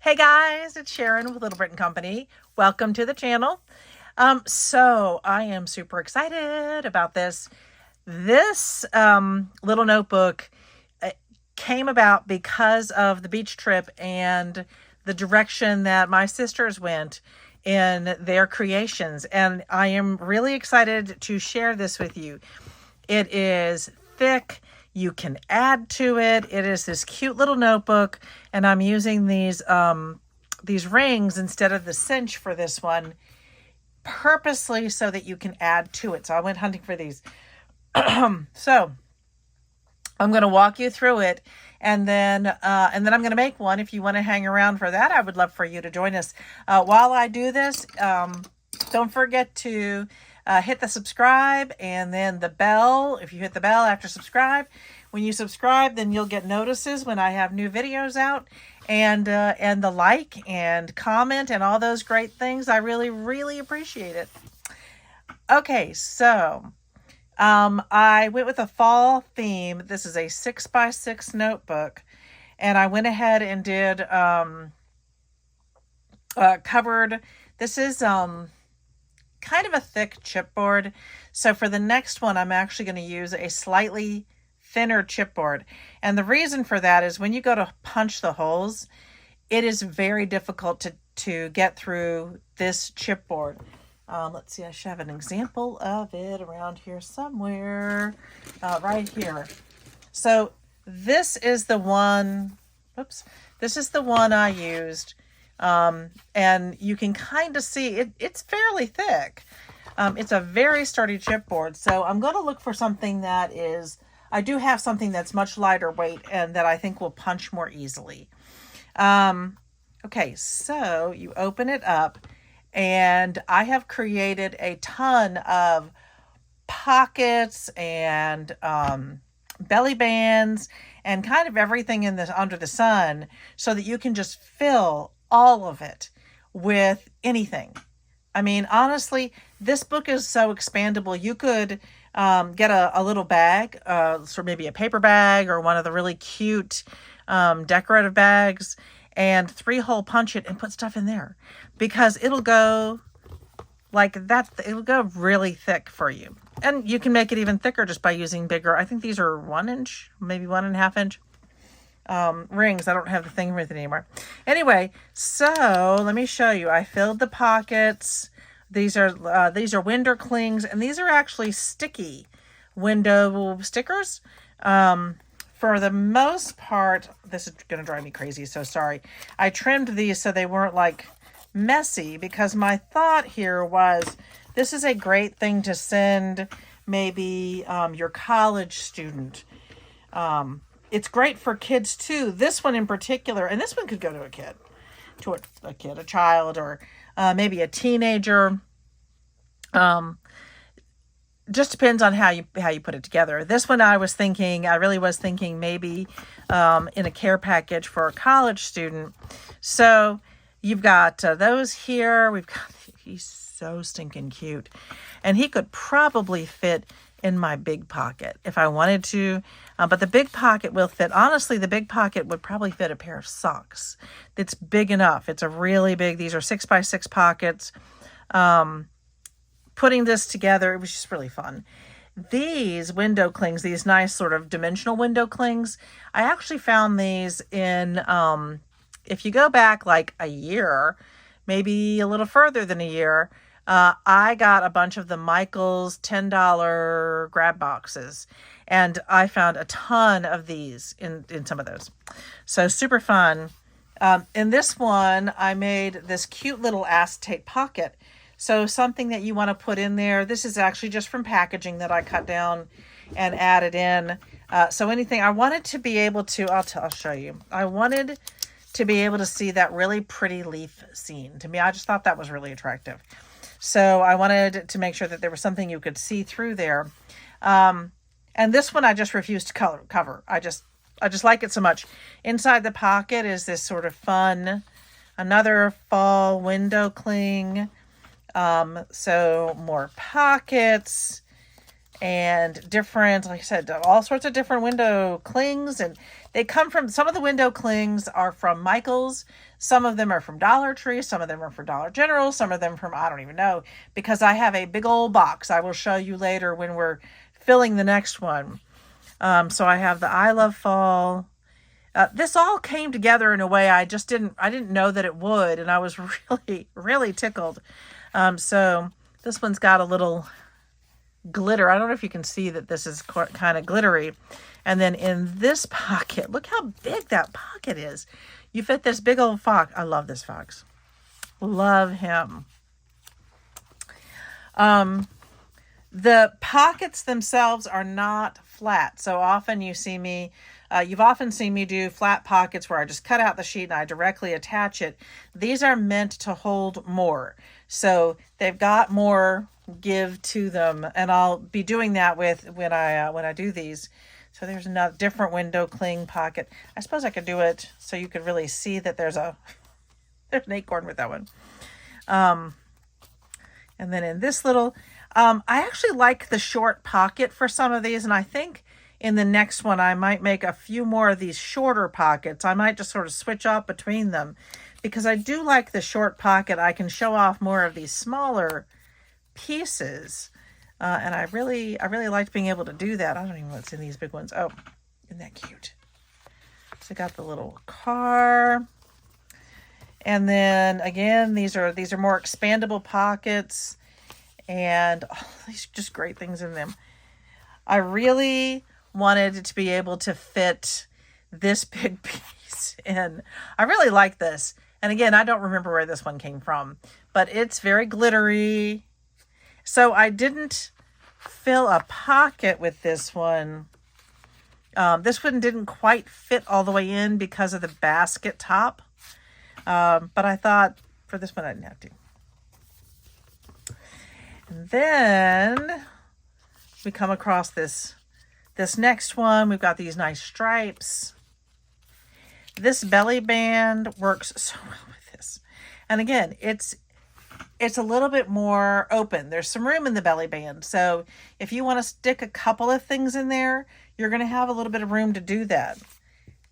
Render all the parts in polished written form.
Hey guys, it's Sharon with Little Britain Company. Welcome to the channel. So I am super excited about this. This little notebook came about because of the beach trip and the direction that my sisters went in their creations. And I am really excited to share this with you. It is thick. You can add to it. It is this cute little notebook, and I'm using these rings instead of the cinch for this one purposely so that you can add to it. So I went hunting for these. So I'm going to walk you through it, and then I'm going to make one. If you want to hang around for that, I would love for you to join us. While I do this, don't forget to hit the subscribe and then the bell. If you hit the bell after subscribe, when you subscribe, then you'll get notices when I have new videos out, and the like and comment and all those great things. I really appreciate it. Okay, so I went with a fall theme. This is a 6x6 notebook, and I went ahead and did covered. This is kind of a thick chipboard. So for the next one, I'm actually going to use a slightly thinner chipboard. And the reason for that is when you go to punch the holes, it is very difficult to get through this chipboard. Let's see, I should have an example of it around here somewhere. Right here. So this is the one, this is the one I used. And you can kind of see it's fairly thick. It's a very sturdy chipboard. So I'm going to look for something that is, I do have something that's much lighter weight and that I think will punch more easily. Okay, so you open it up, and I have created a ton of pockets and belly bands and kind of everything in this under the sun so that you can just fill all of it with anything. I mean, honestly, this book is so expandable. You could get a little bag, so maybe a paper bag or one of the really cute decorative bags, and 3-hole punch it and put stuff in there, because it'll go like that. It'll go really thick for you. And you can make it even thicker just by using bigger. I think these are 1 inch, maybe 1.5 inch rings. I don't have the thing with it anymore. Anyway, so let me show you. I filled the pockets. These are window clings, and these are actually sticky window stickers. For the most part, this is going to drive me crazy, so sorry. I trimmed these so they weren't like messy, because my thought here was this is a great thing to send maybe your college student. It's great for kids too. This one in particular, and this one could go to a kid, a child, or maybe a teenager. Just depends on how you put it together. This one I really was thinking maybe in a care package for a college student. So you've got those here. He's so stinking cute. And he could probably fit in my big pocket if I wanted to. But the big pocket will fit. Honestly, the big pocket would probably fit a pair of socks. It's big enough. It's a really big, these are 6x6 pockets. Putting this together, it was just really fun. These window clings, these nice sort of dimensional window clings, I actually found these in, if you go back like a year, maybe a little further than a year, I got a bunch of the Michaels $10 grab boxes, and I found a ton of these in some of those. So super fun. In this one, I made this cute little acetate pocket. So something that you want to put in there. This is actually just from packaging that I cut down and added in. So anything I wanted to be able to, I'll show you. I wanted to be able to see that really pretty leaf scene. To me, I just thought that was really attractive. So I wanted to make sure that there was something you could see through there. And this one I just refused to cover. I just like it so much. Inside the pocket is this sort of fun, another fall window cling. So more pockets, and different, like I said, all sorts of different window clings. And they come from, some of the window clings are from Michael's. Some of them are from Dollar Tree. Some of them are from Dollar General. Some of them from, I don't even know, because I have a big old box. I will show you later when we're filling the next one. So I have the I Love Fall. This all came together in a way I didn't know that it would. And I was really, really tickled. So this one's got a little glitter. I don't know if you can see that this is kind of glittery. And then in this pocket, look how big that pocket is. You fit this big old fox. I love this fox. Love him. The pockets themselves are not flat. So often you've often seen me do flat pockets where I just cut out the sheet and I directly attach it. These are meant to hold more. So they've got more give to them, and I'll be doing that when I do these. So there's a different window cling pocket. I suppose I could do it so you could really see that there's an acorn with that one. And then in this little, I actually like the short pocket for some of these, and I think in the next one I might make a few more of these shorter pockets. I might just sort of switch off between them because I do like the short pocket. I can show off more of these smaller pieces, and I really liked being able to do that. I don't even know what's in these big ones. Oh, isn't that cute? So I got the little car, and then again these are more expandable pockets, and these are just great things in them. I really wanted it to be able to fit this big piece in. I really like this, and again I don't remember where this one came from, but it's very glittery. So I didn't fill a pocket with this one. This one didn't quite fit all the way in because of the basket top. But I thought for this one I didn't have to. And then we come across this next one. We've got these nice stripes. This belly band works so well with this. And again, it's a little bit more open. There's some room in the belly band. So if you want to stick a couple of things in there, you're going to have a little bit of room to do that.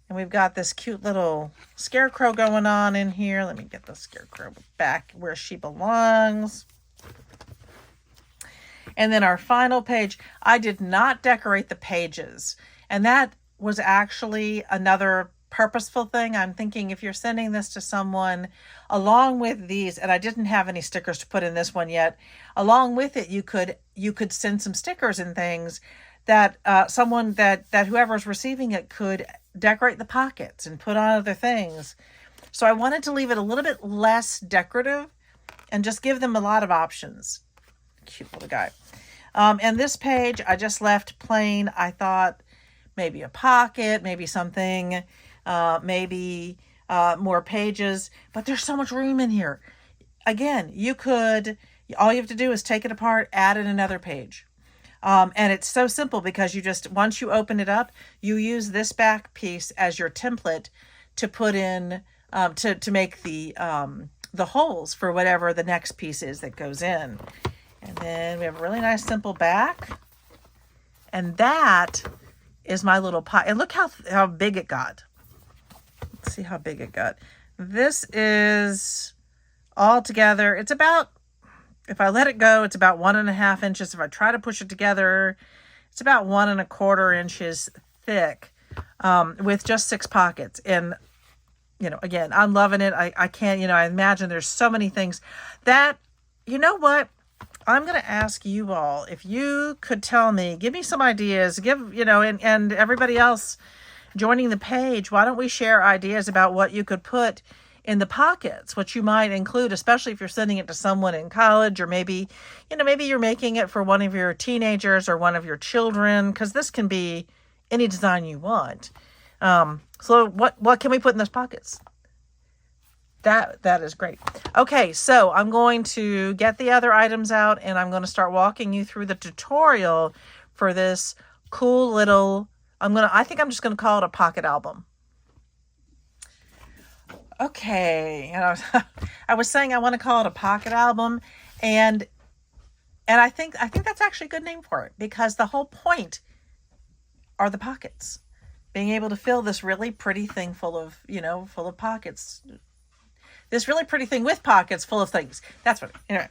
And we've got this cute little scarecrow going on in here. Let me get the scarecrow back where she belongs. And then our final page, I did not decorate the pages. And that was actually another purposeful thing. I'm thinking if you're sending this to someone along with these, and I didn't have any stickers to put in this one yet, along with it you could send some stickers and things that someone that whoever's receiving it could decorate the pockets and put on other things. So I wanted to leave it a little bit less decorative and just give them a lot of options. Cute little guy. And this page I just left plain. I thought maybe a pocket, maybe something, maybe more pages, but there's so much room in here. Again, all you have to do is take it apart, add in another page. And it's so simple because once you open it up, you use this back piece as your template to put in, to make the holes for whatever the next piece is that goes in. And then we have a really nice simple back. And that is my little pot. And look how big it got. Let's see how big it got. This is all together. It's about, if I let it go, it's about 1.5 inches. If I try to push it together, it's about 1.25 inches thick, with just 6 pockets. And, again, I'm loving it. I can't, I imagine there's so many things that, you know what? I'm going to ask you all if you could tell me, give me some ideas, and everybody else joining the page, why don't we share ideas about what you could put in the pockets, what you might include, especially if you're sending it to someone in college, or maybe you're making it for one of your teenagers or one of your children, because this can be any design you want. So what can we put in those pockets? That is great. Okay, so I'm going to get the other items out and I'm going to start walking you through the tutorial for this cool little, I think I'm just going to call it a pocket album. Okay, I was saying I want to call it a pocket album, and And I think that's actually a good name for it, because the whole point are the pockets. Being able to fill this really pretty thing full of, full of pockets. This really pretty thing with pockets full of things. That's what, anyway.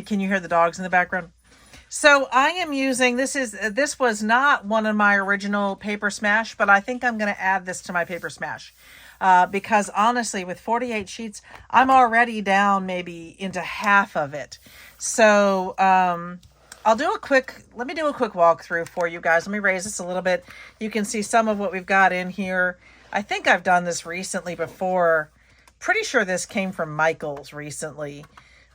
Can you hear the dogs in the background? So I am using, this was not one of my original paper smash, but I think I'm going to add this to my paper smash. Because honestly, with 48 sheets, I'm already down maybe into half of it. So, let me do a quick walkthrough for you guys. Let me raise this a little bit. You can see some of what we've got in here. I think I've done this recently before. Pretty sure this came from Michael's recently.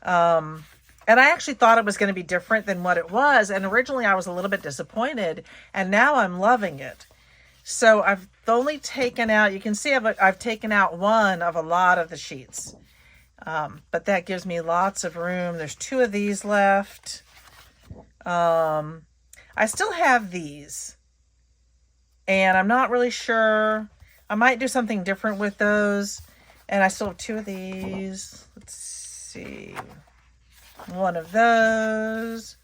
And I actually thought it was going to be different than what it was. And originally I was a little bit disappointed, and now I'm loving it. So I've only taken out, you can see I've taken out one of a lot of the sheets. But that gives me lots of room. There's 2 of these left. I still have these, and I'm not really sure. I might do something different with those. And I still have 2 of these. Let's see. One of those.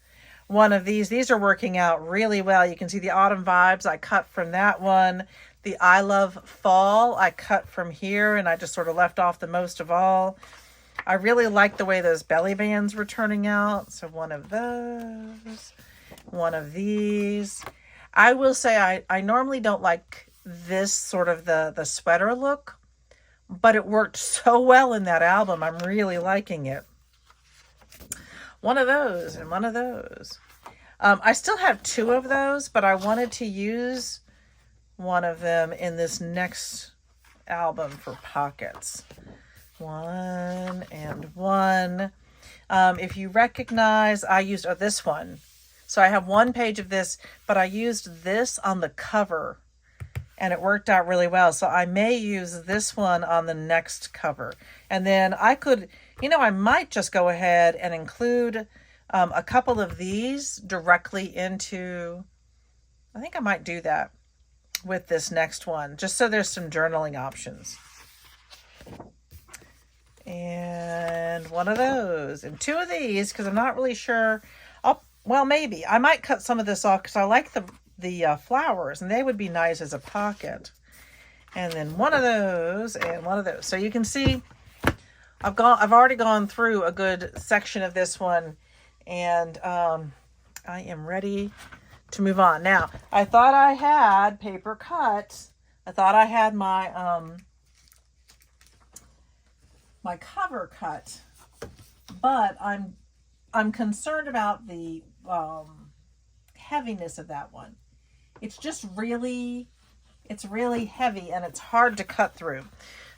One of these. These are working out really well. You can see the autumn vibes I cut from that one. The I love fall I cut from here, and I just sort of left off the most of all. I really like the way those belly bands were turning out. So one of those. One of these. I will say I normally don't like this sort of the sweater look, but it worked so well in that album. I'm really liking it. One of those and one of those. I still have 2 of those, but I wanted to use one of them in this next album for pockets. 1 and 1. If you recognize, I used this one. So I have 1 page of this, but I used this on the cover, and it worked out really well. So I may use this one on the next cover. And then I could, I might just go ahead and include a couple of these directly into, I think I might do that with this next one, just so there's some journaling options. And one of those, and 2 of these, because I'm not really sure. Well, maybe I might cut some of this off because I like the flowers, and they would be nice as a pocket. And then one of those and one of those. So you can see I've already gone through a good section of this one, and I am ready to move on. Now, I thought I had paper cut. I thought I had my my cover cut, but I'm concerned about the heaviness of that one. It's really heavy, and it's hard to cut through.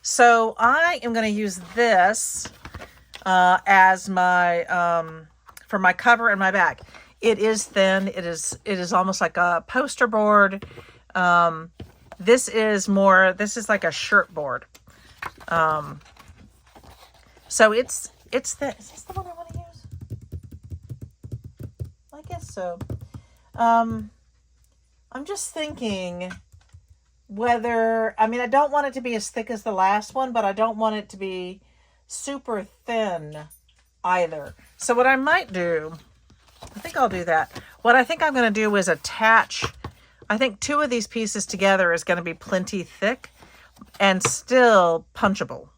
So I am going to use this as my for my cover and my back. It is thin. It is almost like a poster board. This is like a shirt board. So it's this. Is this the one I want to use? I guess so. I'm just thinking whether, I don't want it to be as thick as the last one, but I don't want it to be super thin either. So what I might do, I think I'll do that. What I think I'm going to do is attach, I think 2 of these pieces together is going to be plenty thick and still punchable.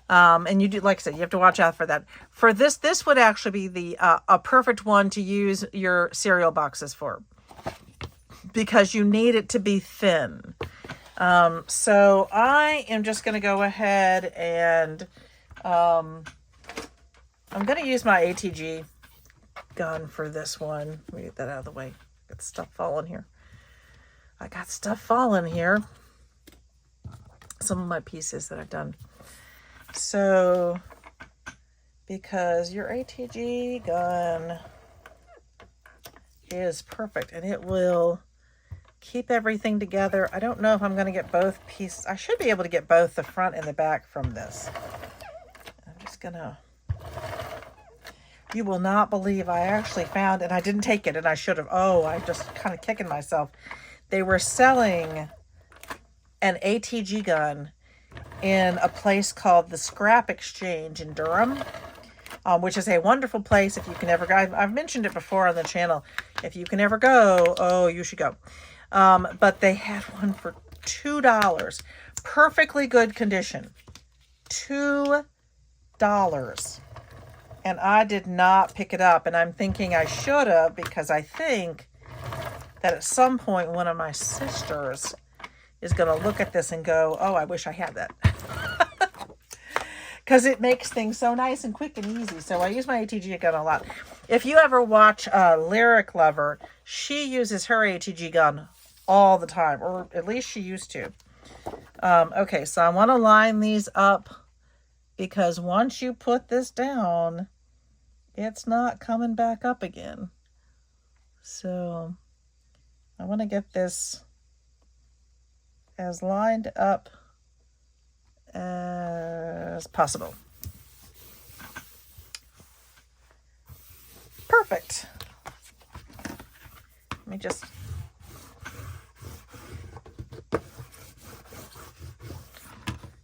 And you do, like I said, you have to watch out for that. For this would actually be a perfect one to use your cereal boxes for, because you need it to be thin. So I am just going to go ahead and I'm going to use my ATG gun for this one. Let me get that out of the way. Got stuff falling here. I got stuff falling here. Some of my pieces that I've done. So, because your ATG gun is perfect, and it will keep everything together. I don't know if I'm going to get both pieces. I should be able to get both the front and the back from this. I'm just going to... You will not believe I actually found, and I didn't take it, and I should have. Oh, I just kind of kicking myself. They were selling an ATG gun in a place called the Scrap Exchange in Durham. which is a wonderful place if you can ever go. I've mentioned it before on the channel. If you can ever go, oh, you should go. But they had one for $2. Perfectly good condition. $2. And I did not pick it up. And I'm thinking I should have, because I think that at some point one of my sisters is going to look at this and go, oh, I wish I had that. Because it makes things so nice and quick and easy. So I use my ATG gun a lot. If you ever watch Lyric Lover, she uses her ATG gun all the time. Or at least she used to. Okay, so I want to line these up. Because once you put this down, it's not coming back up again. So I want to get this as lined up as possible. Perfect. Let me just...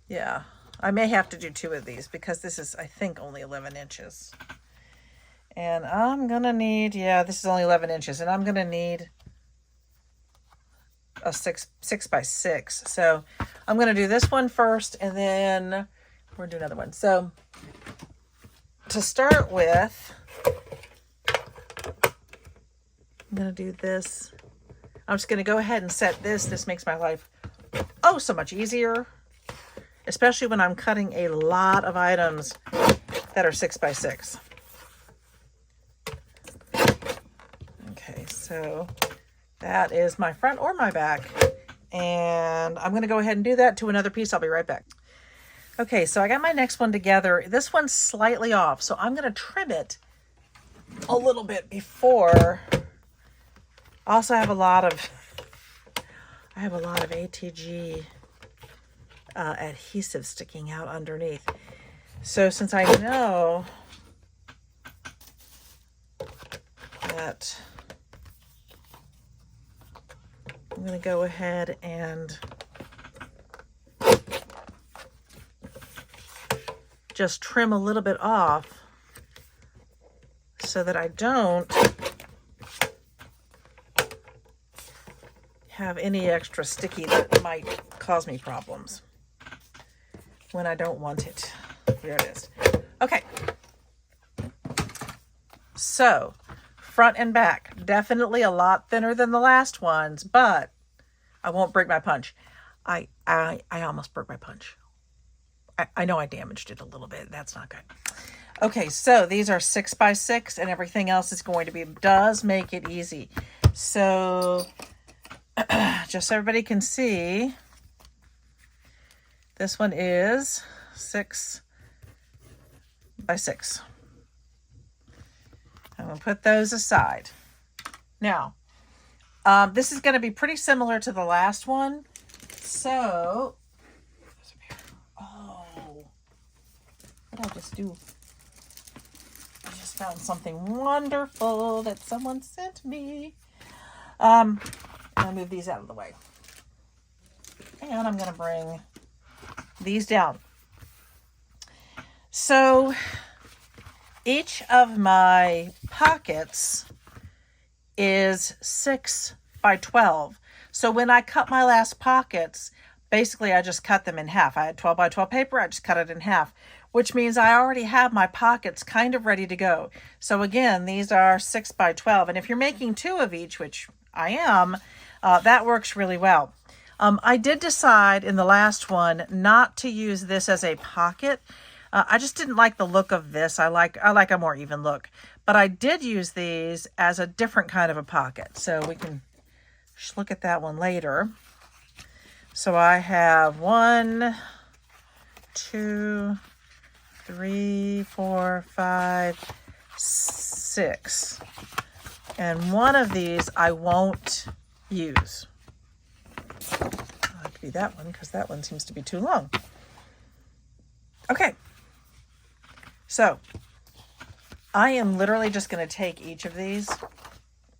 Yeah, I may have to do 2 of these because this is, I think, only 11 inches. And I'm going to need, yeah, this is only 11 inches. And I'm going to need a 6 by 6. So I'm going to do this one first, and then we're going to do another one. So to start with, I'm going to do this. I'm just going to go ahead and set this. This makes my life oh so much easier, especially when I'm cutting a lot of items that are 6 by 6. Okay, so that is my front or my back. And I'm going to go ahead and do that to another piece. I'll be right back. Okay, so I got my next one together. This one's slightly off, so I'm going to trim it a little bit before. Also, I have a lot of ATG adhesive sticking out underneath. So since I know that I'm going to go ahead and just trim a little bit off so that I don't have any extra sticky that might cause me problems when I don't want it. There it is. Okay. So, front and back, definitely a lot thinner than the last ones, but I won't break my punch. I almost broke my punch. I know I damaged it a little bit. That's not good. Okay, so these are 6 by 6, and everything else is going to be, does make it easy. So, just so everybody can see, this one is 6 by 6. I'm going to put those aside. Now, this is going to be pretty similar to the last one. So, oh, what did I just do? I just found something wonderful that someone sent me. I'll move these out of the way. And I'm going to bring these down. So, each of my pockets is 6 by 12. So when I cut my last pockets, basically I just cut them in half. I had 12 by 12 paper, I just cut it in half, which means I already have my pockets kind of ready to go. So again, these are 6 by 12. And if you're making 2 of each, which I am, that works really well. I did decide in the last one not to use this as a pocket. I just didn't like the look of this. I like a more even look. But I did use these as a different kind of a pocket. So we can just look at that one later. So I have 1, 2, 3, 4, 5, 6. And one of these I won't use. I'll have to be that one because that one seems to be too long. Okay. So, I am literally just going to take each of these.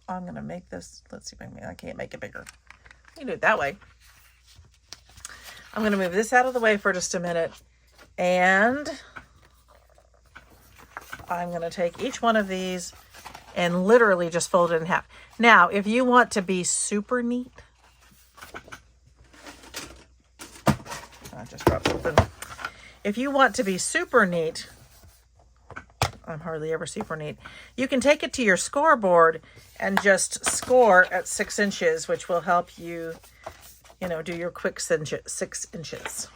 I'm going to make this, let's see if I can't make it bigger. I can do it that way. I'm going to move this out of the way for just a minute. And I'm going to take each one of these and literally just fold it in half. Now, if you want to be super neat, I just dropped something. If you want to be super neat, I'm hardly ever super neat, you can take it to your scoreboard and just score at 6 inches, which will help you, you know, do your quick 6 inches.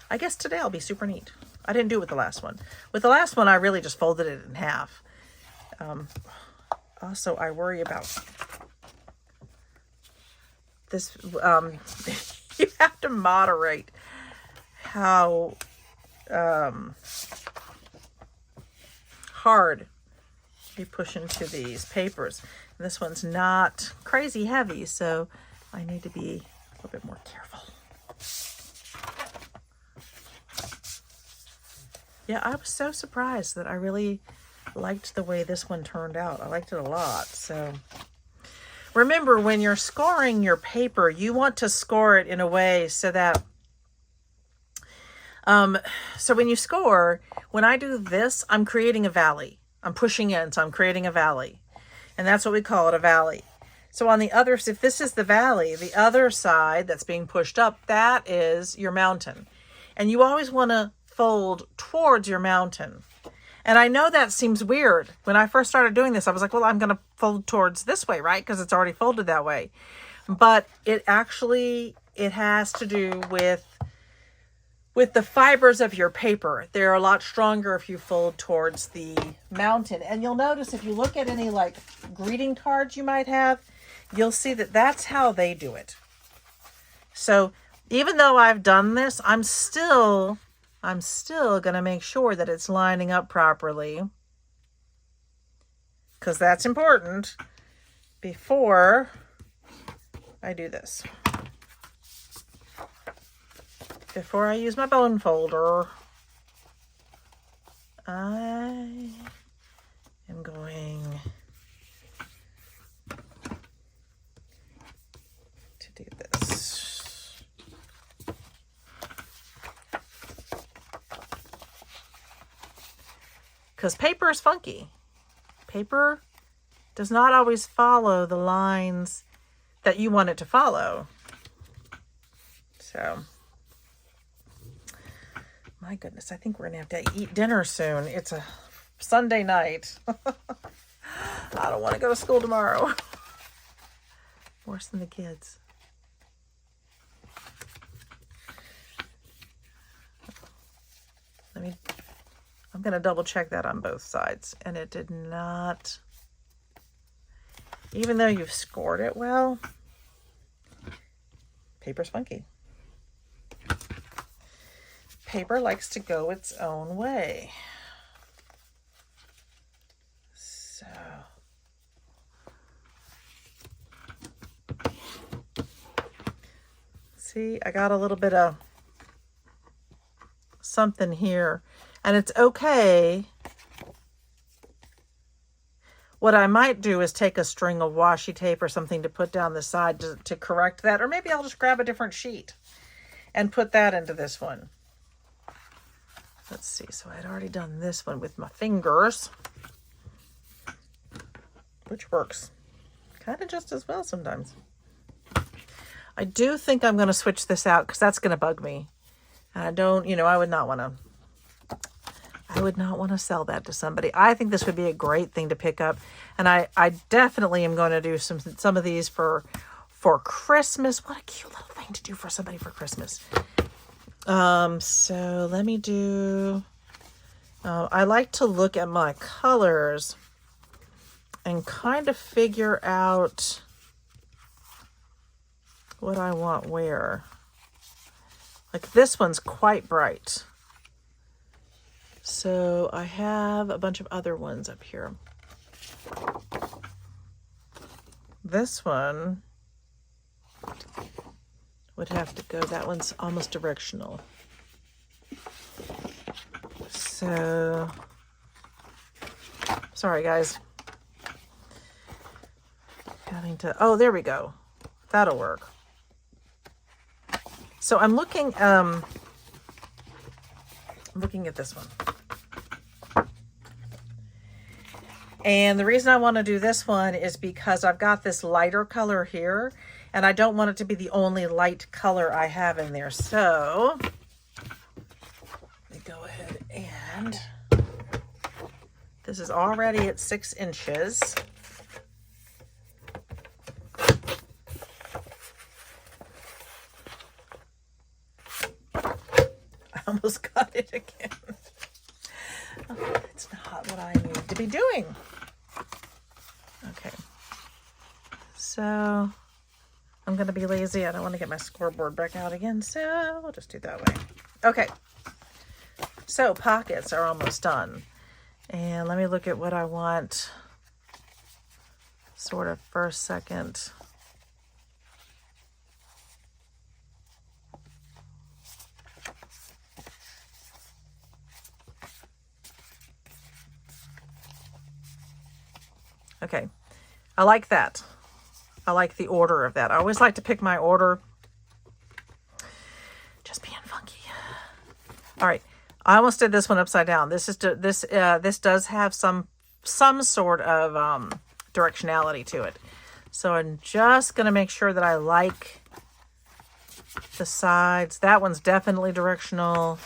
I guess today I'll be super neat. I didn't do it with the last one. With the last one, I really just folded it in half. Also, I worry about this. You have to moderate how hard you push into these papers. And this one's not crazy heavy, so I need to be a little bit more careful. Yeah, I was so surprised that I really liked the way this one turned out. I liked it a lot. So remember, when you're scoring your paper, you want to score it in a way so that so when you score, when I do this, I'm creating a valley. I'm pushing in, so I'm creating a valley. And that's what we call it, a valley. So on the other, if this is the valley, the other side that's being pushed up, that is your mountain. And you always want to fold towards your mountain. And I know that seems weird. When I first started doing this, I was like, well, I'm going to fold towards this way, right? Because it's already folded that way. But it actually, it has to do with the fibers of your paper. They're a lot stronger if you fold towards the mountain. And you'll notice if you look at any like greeting cards you might have, you'll see that that's how they do it. So even though I've done this, I'm still going to make sure that it's lining up properly, because that's important before I do this. Before I use my bone folder, I am going to do this. Because paper is funky. Paper does not always follow the lines that you want it to follow. So, my goodness, I think we're going to have to eat dinner soon. It's a Sunday night. I don't want to go to school tomorrow. Worse than the kids. I'm going to double check that on both sides. And it did not, even though you've scored it well, paper's funky. Paper likes to go its own way. So, see, I got a little bit of something here, and it's okay. What I might do is take a string of washi tape or something to put down the side to correct that, or maybe I'll just grab a different sheet and put that into this one. Let's see, so I'd already done this one with my fingers, which works kind of just as well sometimes. I do think I'm going to switch this out because that's going to bug me. And I don't, I would not want to sell that to somebody. I think this would be a great thing to pick up. And I definitely am going to do some of these for Christmas. What a cute little thing to do for somebody for Christmas. So let me do, I like to look at my colors and kind of figure out what I want where. Like this one's quite bright. So I have a bunch of other ones up here. This one would have to go, that one's almost directional. So, sorry guys. Having to, oh, there we go. That'll work. So I'm looking at this one. And the reason I want to do this one is because I've got this lighter color here, and I don't want it to be the only light color I have in there. So let me go ahead and this is already at 6 inches. I almost got it again. Oh, it's not what I need to be doing. Okay. So I'm going to be lazy. I don't want to get my scoreboard back out again. So we'll just do it that way. Okay. So pockets are almost done. And let me look at what I want sort of first, second. Okay, I like that. I like the order of that. I always like to pick my order. Just being funky. All right, I almost did this one upside down. This does have some sort of directionality to it. So I'm just gonna make sure that I like the sides. That one's definitely directional.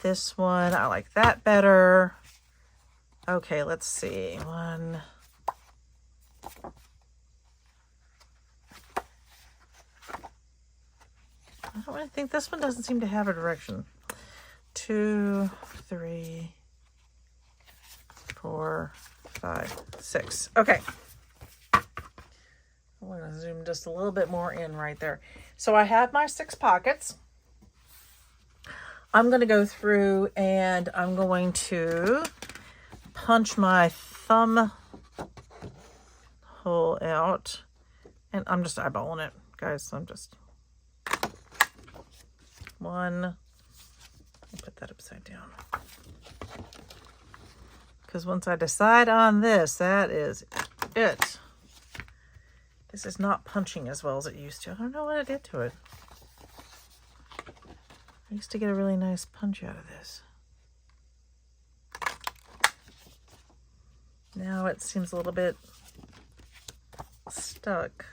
This one, I like that better. Okay, let's see. One. I don't really think this one doesn't seem to have a direction. 2, 3, 4, 5, 6. Okay. I'm going to zoom just a little bit more in right there. So I have my 6 pockets. I'm going to go through and I'm going to punch my thumb hole out, and I'm just eyeballing it, guys. I'm just one. I'll put that upside down, because once I decide on this, that is it. This is not punching as well as it used to. I don't know what I did to it. I used to get a really nice punch out of this. Now it seems a little bit stuck.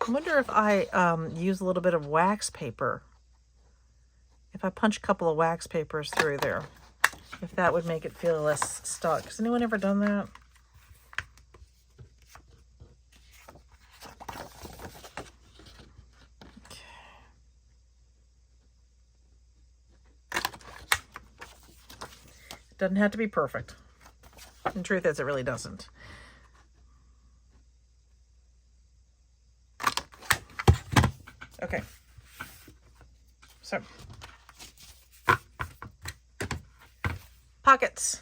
I wonder if I use a little bit of wax paper. If I punch a couple of wax papers through there, if that would make it feel less stuck. Has anyone ever done that? Doesn't have to be perfect. The truth is, it really doesn't. Okay. So, pockets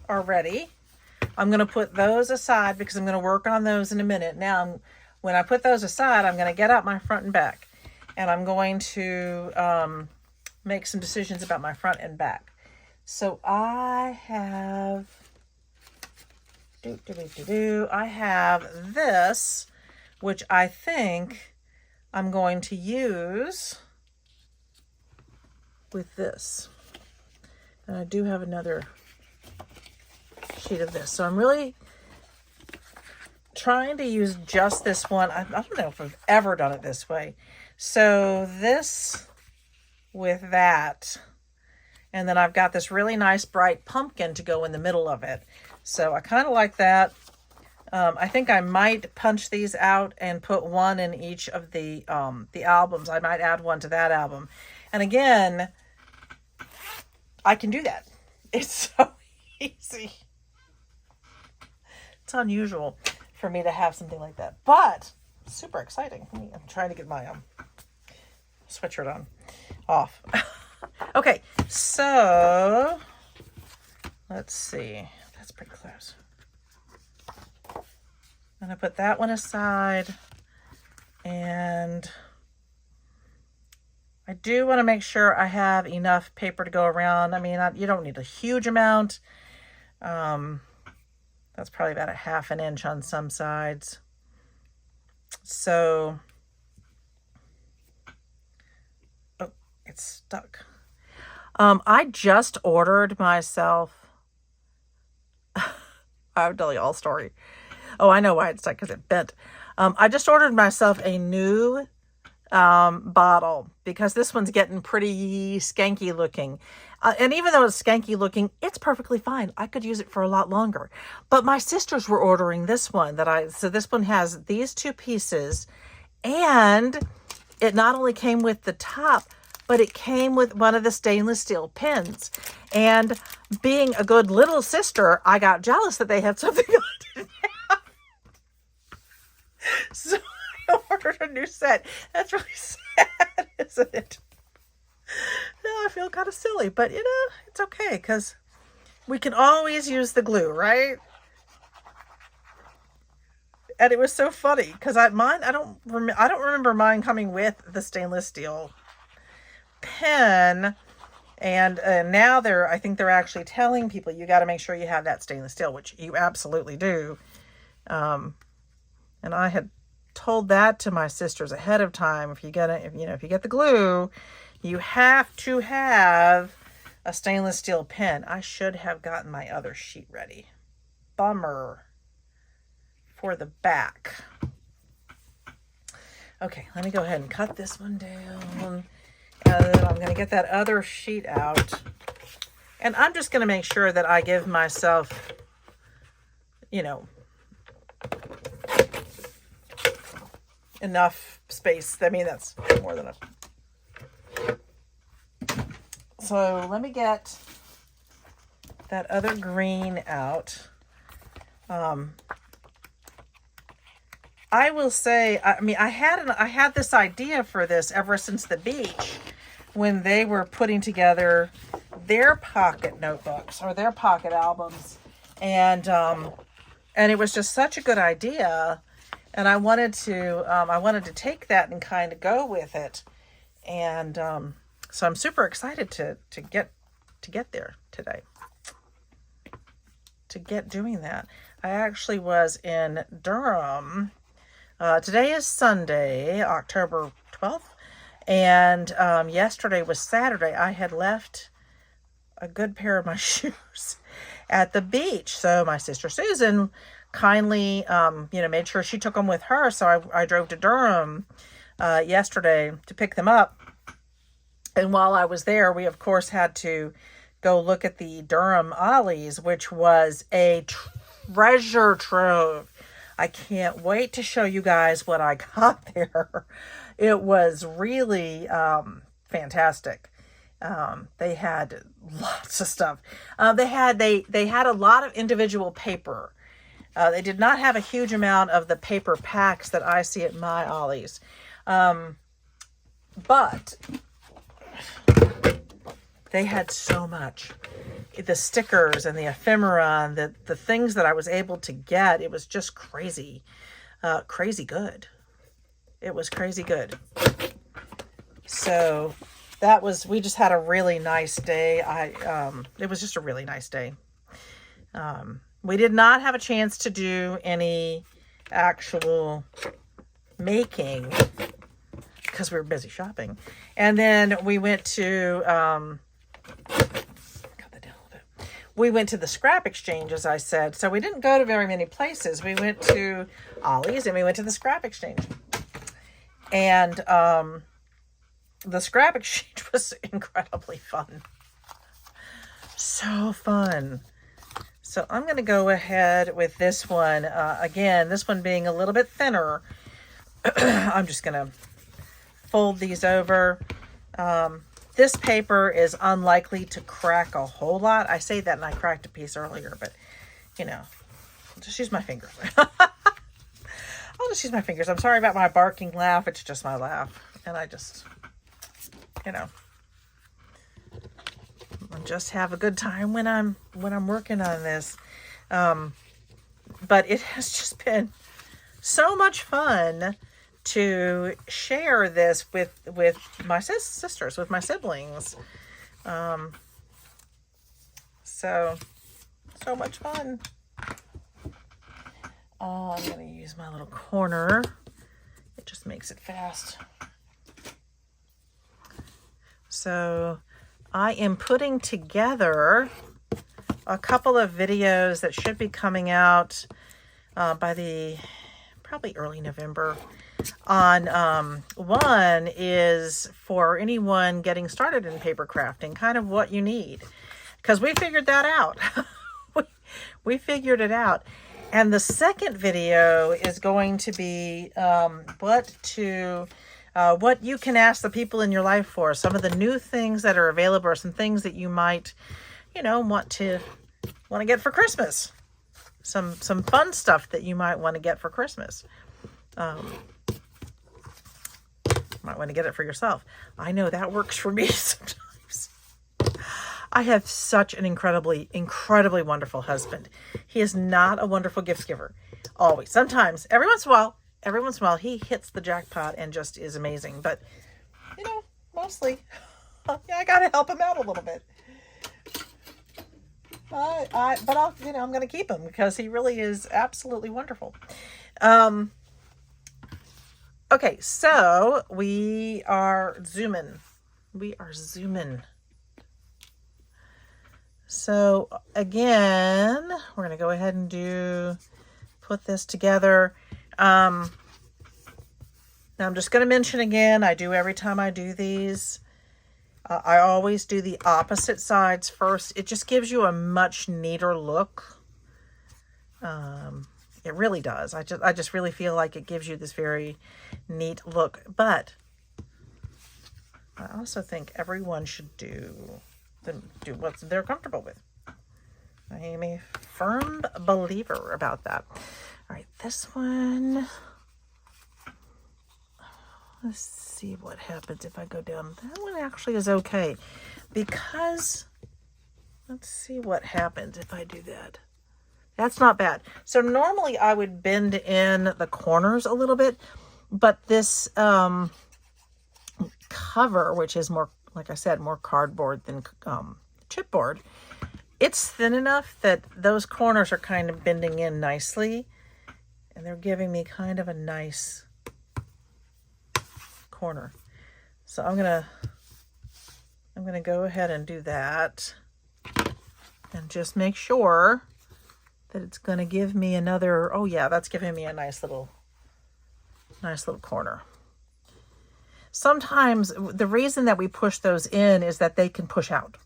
are ready. I'm going to put those aside because I'm going to work on those in a minute. Now, when I put those aside, I'm going to get out my front and back. And I'm going to make some decisions about my front and back. So I have, I have this, which I think I'm going to use with this. And I do have another sheet of this. So I'm really trying to use just this one. I don't know if I've ever done it this way. So this with that. And then I've got this really nice bright pumpkin to go in the middle of it. So I kind of like that. I think I might punch these out and put one in each of the albums. I might add one to that album. And again, I can do that. It's so easy. It's unusual for me to have something like that, but super exciting. I'm trying to get my sweatshirt off. Okay, so let's see. That's pretty close. I'm gonna put that one aside, and I do want to make sure I have enough paper to go around. I mean, you don't need a huge amount. That's probably about a 1/2 inch on some sides. So, oh, it's stuck. I just ordered myself I'll tell you all story. Oh, I know why it's stuck, because it bent. I just ordered myself a new bottle, because this one's getting pretty skanky looking. And even though it's skanky looking, it's perfectly fine. I could use it for a lot longer. But my sisters were ordering this one so this one has these two pieces, and it not only came with the top, but it came with one of the stainless steel pins. And being a good little sister, I got jealous that they had something I didn't have. So I ordered a new set. That's really sad, isn't it? Now I feel kind of silly, but it's okay, because we can always use the glue, right? And it was so funny, because I don't remember mine coming with the stainless steel pen. And now I think they're actually telling people you got to make sure you have that stainless steel, which you absolutely do. And I had told that to my sisters ahead of time. If you get the glue, you have to have a stainless steel pen. I should have gotten my other sheet ready. Bummer. For the back. Okay, let me go ahead and cut this one down. And then I'm going to get that other sheet out. And I'm just going to make sure that I give myself, enough space. I mean, that's more than enough. So let me get that other green out. I will say, I had this idea for this ever since the beach, when they were putting together their pocket notebooks or their pocket albums, and it was just such a good idea, and I wanted to take that and kind of go with it, and so I'm super excited to get there today, to get doing that. I actually was in Durham. Today is Sunday, October 12th, and yesterday was Saturday. I had left a good pair of my shoes at the beach, so my sister Susan kindly, made sure she took them with her, so I drove to Durham yesterday to pick them up, and while I was there, we of course had to go look at the Durham Ollies, which was a treasure trove. I can't wait to show you guys what I got there. It was really fantastic. They had lots of stuff. They had a lot of individual paper. They did not have a huge amount of the paper packs that I see at my Ollie's. But they had so much. The stickers and the ephemera and the things that I was able to get, it was just crazy good. It was crazy good. So we just had a really nice day. It was just a really nice day. We did not have a chance to do any actual making because we were busy shopping. And then we went to, we went to the scrap exchange, as I said. So we didn't go to very many places. We went to Ollie's and we went to the scrap exchange. And the scrap exchange was incredibly fun. So fun. So I'm going to go ahead with this one. Again, this one being a little bit thinner. I'm just going to fold these over. This paper is unlikely to crack a whole lot. I say that and I cracked a piece earlier, but just use my fingers. I'll just use my fingers. I'm sorry about my barking laugh. It's just my laugh. And I just, I just have a good time when I'm working on this. But it has just been so much fun to share this with my sisters, with my siblings. So much fun. I'm going to use my little corner. It just makes it fast. So I am putting together a couple of videos that should be coming out by probably early November. One is for anyone getting started in paper crafting, kind of what you need, because we figured that out. we figured it out. And the second video is going to be what you can ask the people in your life for, some of the new things that are available, or some things that you might, want to get for Christmas. Some fun stuff that you might want to get for Christmas. Might want to get it for yourself. I know that works for me sometimes. I have such an incredibly wonderful husband. He is not a wonderful gift giver. Always. Sometimes, every once in a while, he hits the jackpot and just is amazing. But, mostly, I got to help him out a little bit. But I'm going to keep him because he really is absolutely wonderful. Okay, so we are zooming. So again, we're going to go ahead and put this together. Now I'm just going to mention again, I do every time I do these. I always do the opposite sides first. It just gives you a much neater look. It really does. I just really feel like it gives you this very neat look. But I also think everyone should do what they're comfortable with. I am a firm believer about that. All right, this one. Let's see what happens if I go down. That one actually is okay, because let's see what happens if I do that. That's not bad. So normally I would bend in the corners a little bit, but this cover, which is more, like I said, more cardboard than chipboard, it's thin enough that those corners are kind of bending in nicely, and they're giving me kind of a nice corner. So I'm gonna go ahead and do that, and just make sure that it's going to give me another, oh yeah, that's giving me a nice little corner. Sometimes the reason that we push those in is that they can push out,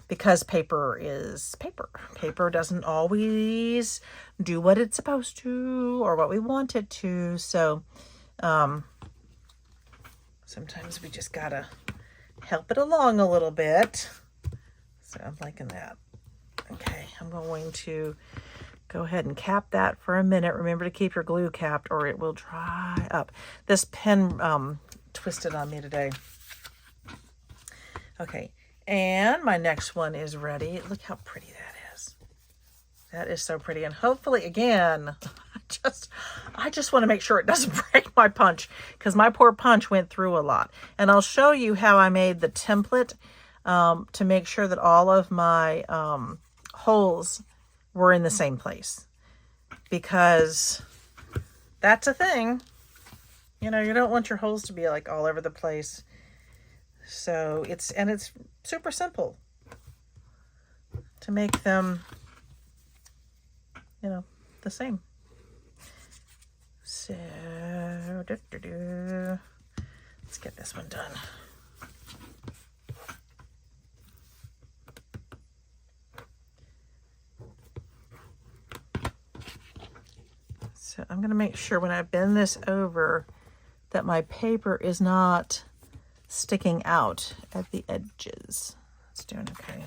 because paper is paper. Paper doesn't always do what it's supposed to or what we want it to. So sometimes we just gotta help it along a little bit. So I'm liking that. Okay, I'm going to go ahead and cap that for a minute. Remember to keep your glue capped or it will dry up. This pen twisted on me today. Okay, and my next one is ready. Look how pretty that is. That is so pretty. And hopefully, again, I just want to make sure it doesn't break my punch, because my poor punch went through a lot. And I'll show you how I made the template to make sure that all of my holes were in the same place, because that's a thing. You don't want your holes to be like all over the place. So it's super simple to make them, the same. So, let's get this one done. So I'm going to make sure when I bend this over that my paper is not sticking out at the edges. It's doing okay.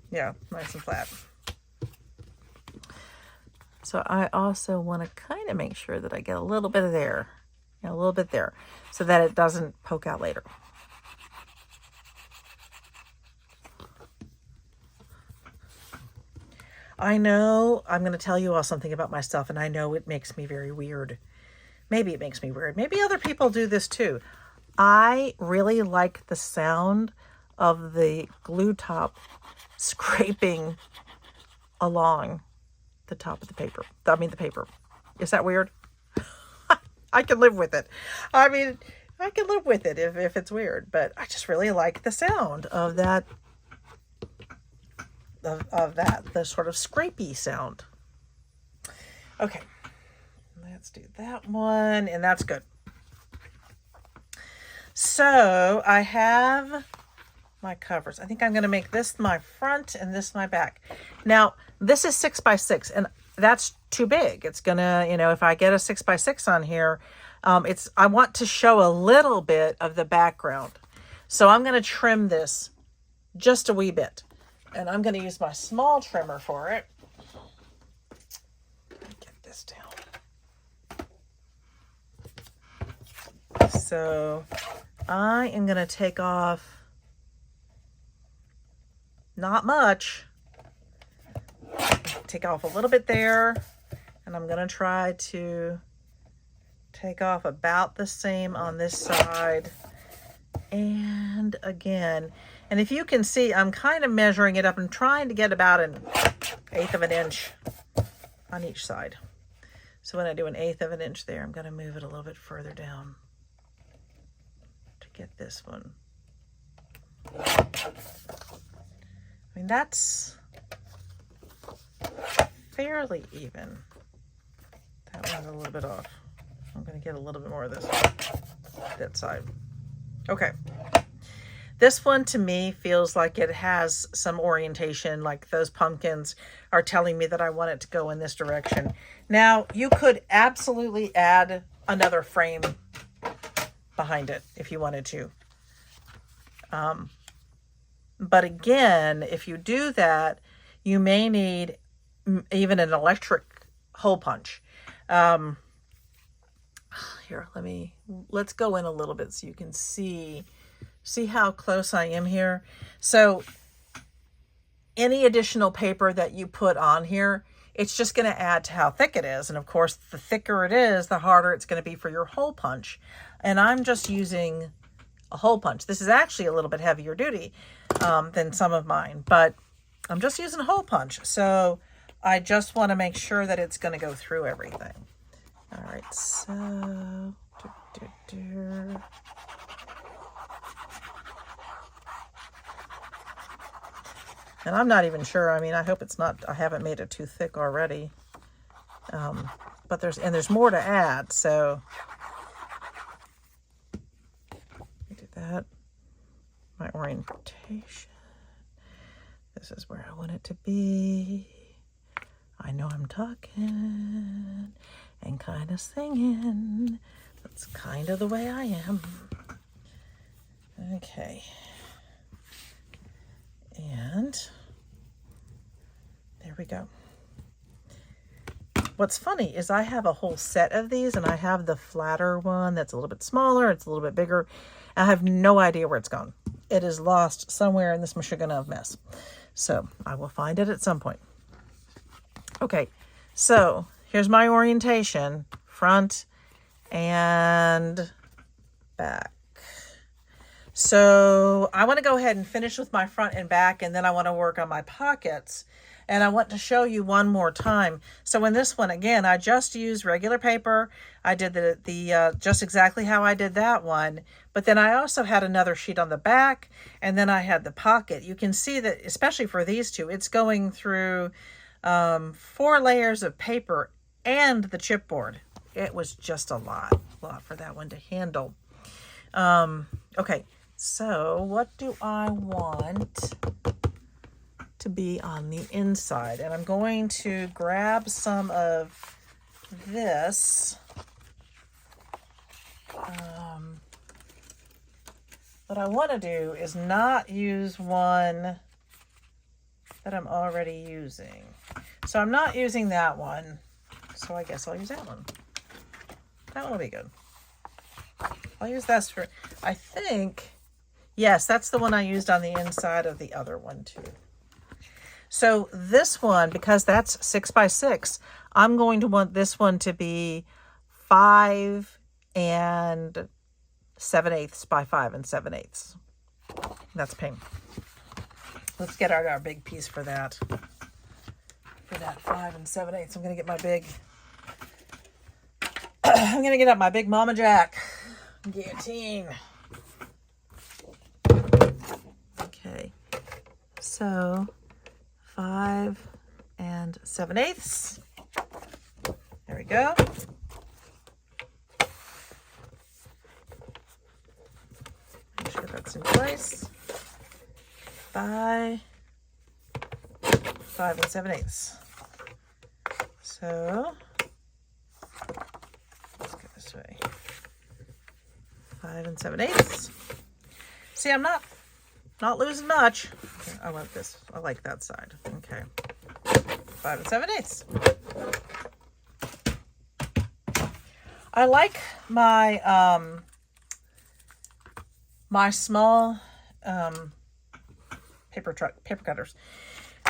Yeah, nice and flat. So I also want to kind of make sure that I get a little bit of there, a little bit there, so that it doesn't poke out later. I know I'm going to tell you all something about myself, and I know it makes me very weird. Maybe it makes me weird. Maybe other people do this too. I really like the sound of the glue top scraping along the top of the paper. The paper. Is that weird? I can live with it. I can live with it if it's weird, but I just really like the sound of that of that, the sort of scrapey sound. Okay, let's do that one, and that's good. So I have my covers. I think I'm going to make this my front and this my back. Now, this is 6x6, and that's too big. It's going to, if I get a 6x6 on here, I want to show a little bit of the background. So I'm going to trim this just a wee bit. And I'm going to use my small trimmer for it. Get this down. So I am going to take off not much. Take off a little bit there. And I'm going to try to take off about the same on this side. And again, and if you can see, I'm kind of measuring it up and trying to get about 1/8 of an inch on each side. So when I do 1/8 of an inch there, I'm going to move it a little bit further down to get this one. I mean, that's fairly even. That one's a little bit off. I'm going to get a little bit more of this, that side. Okay. This one to me feels like it has some orientation, like those pumpkins are telling me that I want it to go in this direction. Now, you could absolutely add another frame behind it if you wanted to. But again, if you do that, you may need even an electric hole punch. Here, let's go in a little bit so you can see how close I am here. So any additional paper that you put on here, it's just going to add to how thick it is. And of course, the thicker it is, the harder it's going to be for your hole punch. And I'm just using a hole punch. This is actually a little bit heavier duty than some of mine, but I'm just using a hole punch. So I just want to make sure that it's going to go through everything. All right, so and I'm not even sure. I mean, I hope it's not, I haven't made it too thick already. But there's more to add, so do that. My orientation. This is where I want it to be. I know I'm talking and kind of singing. That's kind of the way I am. Okay. And there we go. What's funny is I have a whole set of these, and I have the flatter one that's a little bit smaller. It's a little bit bigger. I have no idea where it's gone. It is lost somewhere in this Michigan mess. So I will find it at some point. Okay, so here's my orientation, front and back. So I want to go ahead and finish with my front and back, and then I want to work on my pockets. And I want to show you one more time. So in this one, again, I just used regular paper. I did the just exactly how I did that one. But then I also had another sheet on the back, and then I had the pocket. You can see that, especially for these two, it's going through 4 layers of paper and the chipboard. It was just a lot for that one to handle. Okay, so what do I want to be on the inside? And I'm going to grab some of this. What I want to do is not use one that I'm already using. So I'm not using that one. So I guess I'll use that one. That one will be good. I'll use this for, I think, yes, that's the one I used on the inside of the other one too. So this one, because that's 6x6, I'm going to want this one to be 5 7/8 by 5 7/8. That's pink. Let's get out our big piece for that. For that 5 7/8, I'm going to get my big, I'm going to get out my big Mama Jack guillotine. Okay, so 5 7/8. There we go. Make sure that's in place. 5 7/8. So let's go this way. 5 7/8. See, I'm not losing much. Okay, I want this. I like that side. Okay. 5 7/8. I like my my small paper cutters.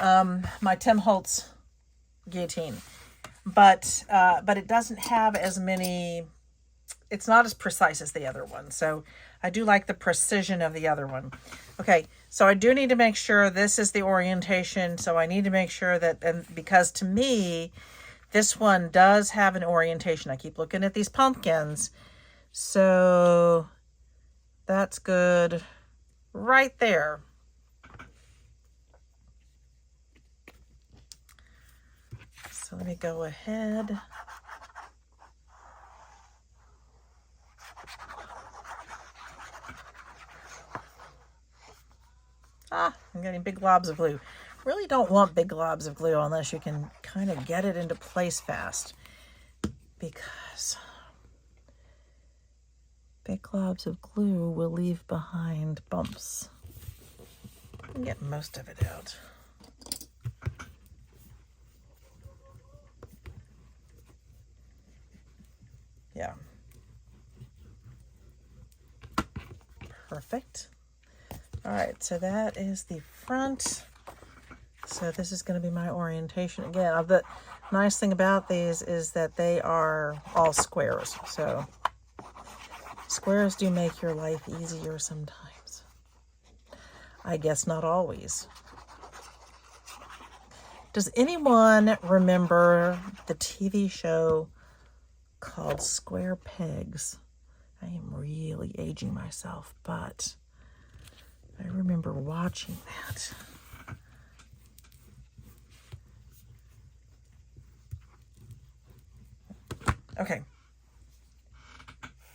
My Tim Holtz guillotine, but it doesn't have as many. It's not as precise as the other one, so I do like the precision of the other one. Okay, so I do need to make sure this is the orientation, so I need to make sure that, and because to me, this one does have an orientation. I keep looking at these pumpkins, so that's good right there. So let me go ahead. I'm getting big globs of glue. Really don't want big globs of glue unless you can kind of get it into place fast, because big globs of glue will leave behind bumps. I can get most of it out. Yeah. Perfect. All right, so that is the front. So this is going to be my orientation. Again, the nice thing about these is that they are all squares. So squares do make your life easier sometimes. I guess not always. Does anyone remember the TV show called Square Pegs? I am really aging myself, but I remember watching that. Okay.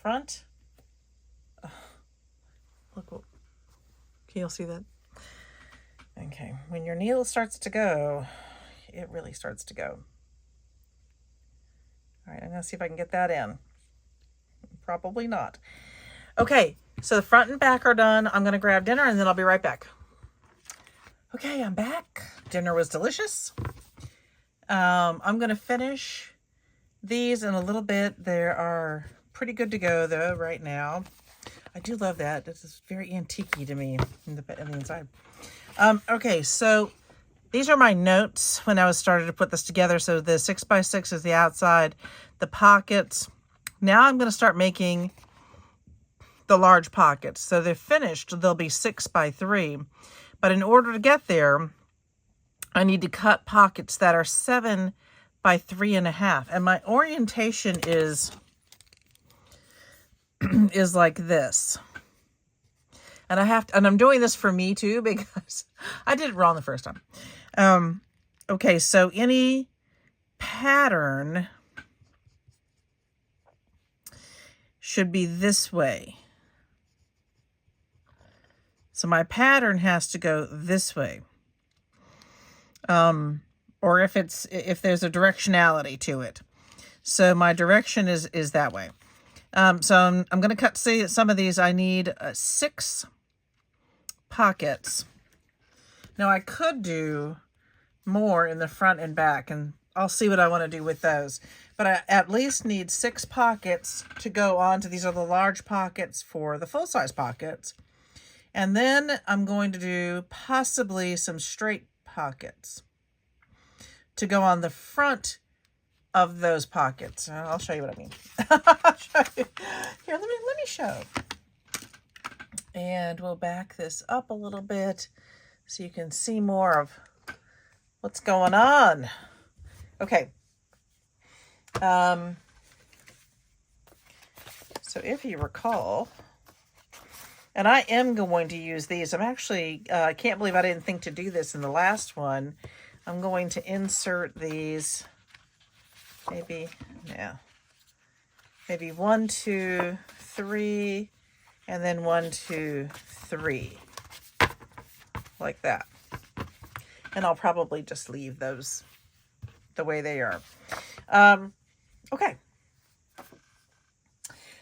Front. Oh, look what. Can you see that? Okay. When your needle starts to go, it really starts to go. All right. I'm going to see if I can get that in. Probably not. Okay. So the front and back are done. I'm going to grab dinner and then I'll be right back. Okay. I'm back. Dinner was delicious. I'm going to finish these in a little bit. They are pretty good to go though right now. I do love that. This is very antique-y to me in the inside. Okay, so these are my notes when I was started to put this together. So the 6x6 is the outside, the pockets. Now I'm going to start making the large pockets. So they're finished. They'll be 6x3. But in order to get there, I need to cut pockets that are 7 by 3.5. And my orientation is like this. And and I'm doing this for me too, because I did it wrong the first time. Okay, so any pattern should be this way. So my pattern has to go this way. Or if there's a directionality to it. So my direction is that way. So I'm going to cut, see, some of these I need 6 pockets. Now I could do more in the front and back, and I'll see what I want to do with those. But I at least need 6 pockets to go on to, these are the large pockets for the full-size pockets. And then I'm going to do possibly some straight pockets to go on the front of those pockets. I'll show you what I mean. I'll show you. Here, let me show. And we'll back this up a little bit so you can see more of what's going on. Okay. So if you recall, and I am going to use these. I'm actually, I can't believe I didn't think to do this in the last one. I'm going to insert these, maybe 1, 2, 3, and then 1, 2, 3, like that. And I'll probably just leave those the way they are. Okay.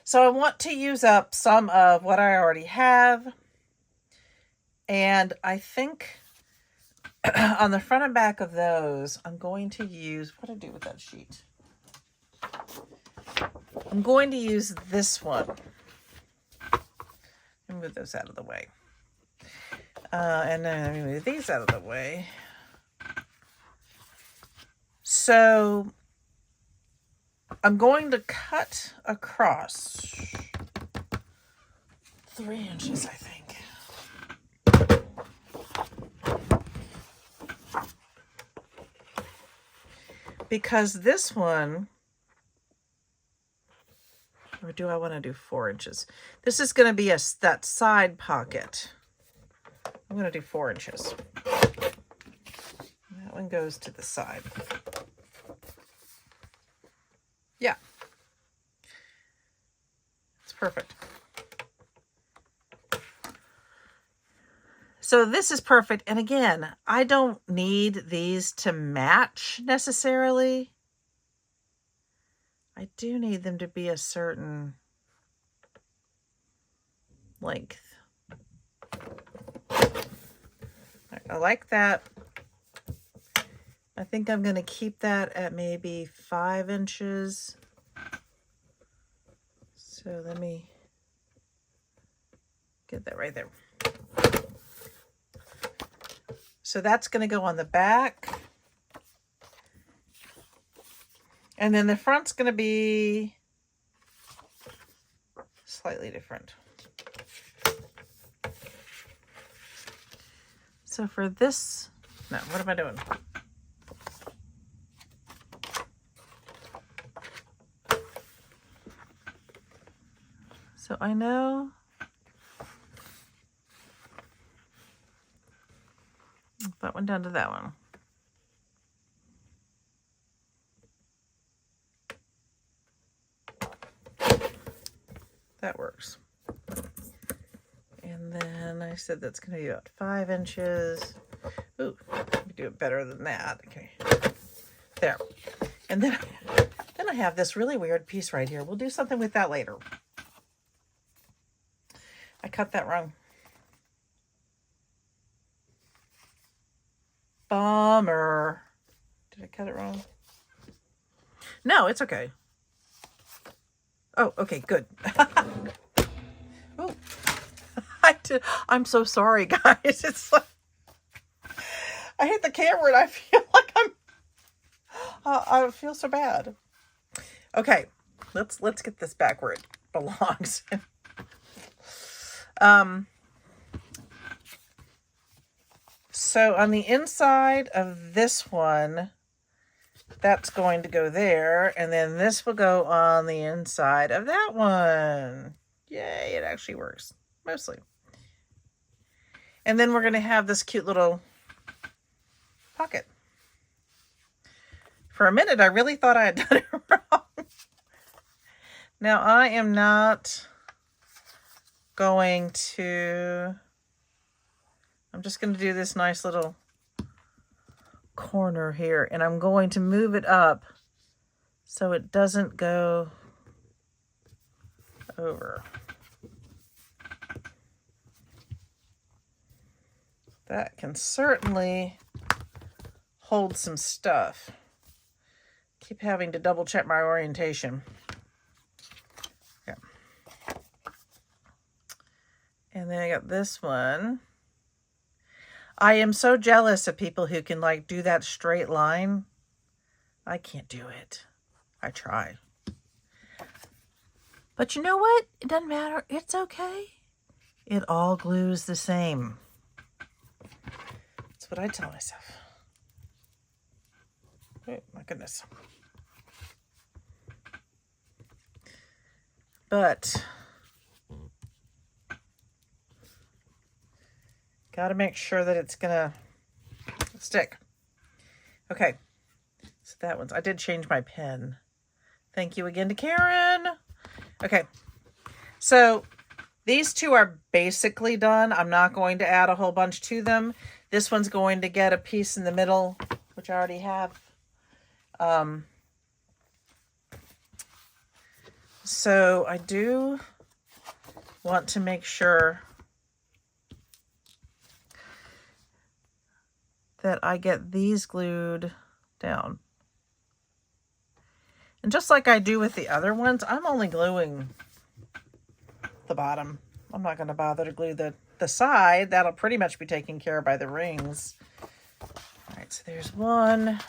So I want to use up some of what I already have. And I think on the front and back of those, I'm going to use, what do I do with that sheet? I'm going to use this one. Let me move those out of the way. And then let me move these out of the way. So I'm going to cut across 3 inches, I think. Because this one, or do I want to do 4 inches? This is going to be that side pocket. I'm going to do 4 inches. That one goes to the side. Yeah. It's perfect. So this is perfect. And again, I don't need these to match necessarily. I do need them to be a certain length. I like that. I think I'm going to keep that at maybe 5 inches. So let me get that right there. So that's going to go on the back. And then the front's going to be slightly different. So for this, no, what am I doing? So I know that one down to that one. That works. And then I said that's going to be about 5 inches. Ooh, let me do it better than that. Okay, there. And then I have this really weird piece right here. We'll do something with that later. I cut that wrong. Bummer. Did I cut it wrong? No, it's okay. Oh, okay, good. Oh, I'm so sorry, guys. It's like I hit the camera and I feel like I feel so bad. Okay, let's get this back where it belongs. So on the inside of this one, that's going to go there, and then this will go on the inside of that one. Yay, it actually works, mostly. And then we're going to have this cute little pocket. For a minute, I really thought I had done it wrong. Now, I am not going to... I'm just going to do this nice little corner here, and I'm going to move it up so it doesn't go over. That can certainly hold some stuff. Keep having to double check my orientation. Yeah. And then I got this one. I am so jealous of people who can like do that straight line. I can't do it. I try. But you know what? It doesn't matter. It's okay. It all glues the same. That's what I tell myself. Oh, my goodness. But got to make sure that it's going to stick. Okay, so that one's, I did change my pen. Thank you again to Karen. Okay, so these two are basically done. I'm not going to add a whole bunch to them. This one's going to get a piece in the middle, which I already have. So I do want to make sure that I get these glued down. And just like I do with the other ones, I'm only gluing the bottom. I'm not going to bother to glue the side. That'll pretty much be taken care of by the rings. All right, so there's one.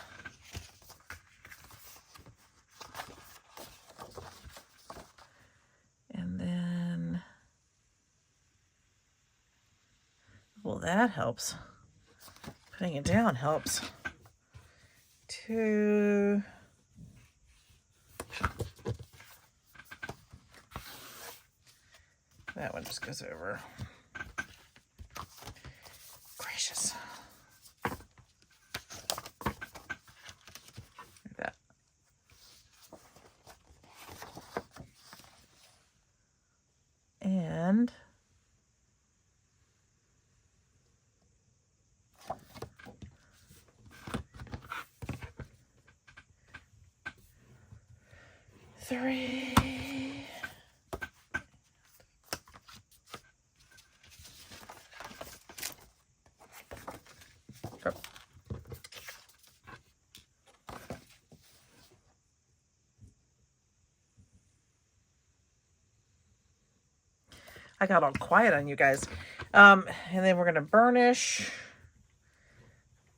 And then, well, that helps. Putting it down helps. Two. That one just goes over. Gracious. Like that. And three. I got all quiet on you guys. And then we're going to burnish.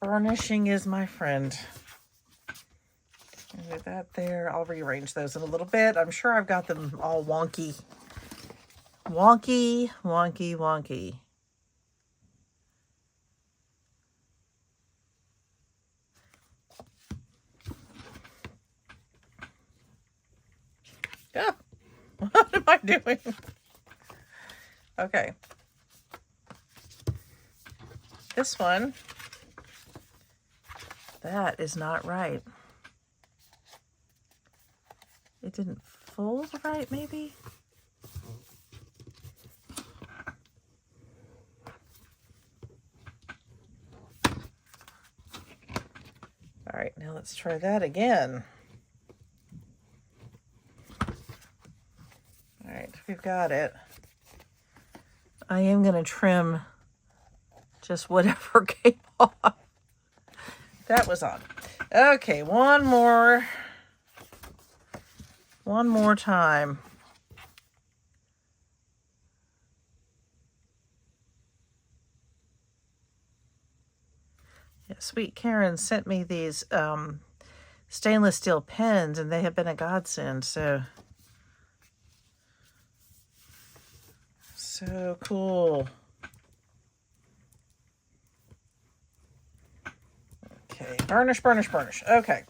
Burnishing is my friend. And with that there, I'll rearrange those in a little bit. I'm sure I've got them all wonky. Wonky, wonky, wonky. Yeah. What am I doing? Okay. This one, that is not right. It didn't fold right, maybe? All right, now let's try that again. All right, we've got it. I am going to trim just whatever came off. That was on. Okay, one more time. Yeah, sweet Karen sent me these stainless steel pens, and they have been a godsend. So cool. Okay, burnish, burnish, burnish. Okay.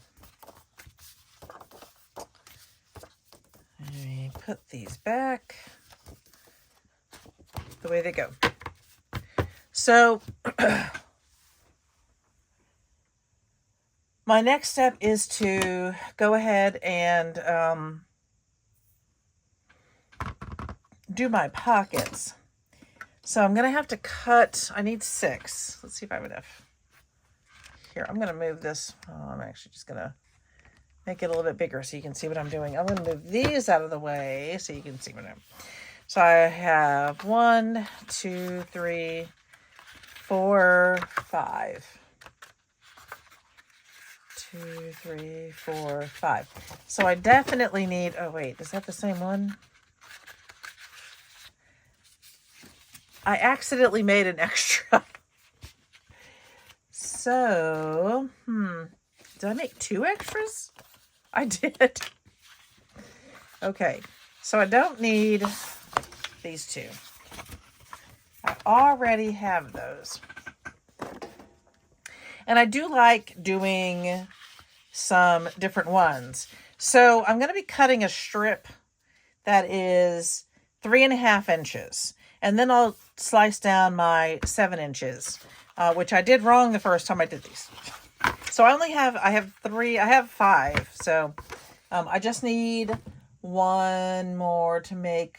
Let me put these back the way they go. So my next step is to go ahead and do my pockets. So I'm going to have to cut, I need 6. Let's see if I have enough. Here, I'm going to move this. Oh, I'm actually just going to make it a little bit bigger so you can see what I'm doing. I'm going to move these out of the way so you can see what I'm doing. So I have 1, 2, 3, 4, 5. 2, 3, 4, 5. So I definitely need, oh wait, is that the same one? I accidentally made an extra. So, did I make 2 extras? I did. Okay, so I don't need these 2. I already have those. And I do like doing some different ones. So I'm going to be cutting a strip that is 3.5 inches. And then I'll slice down my 7 inches, which I did wrong the first time I did these. So I have 3, I have 5. So I just need one more to make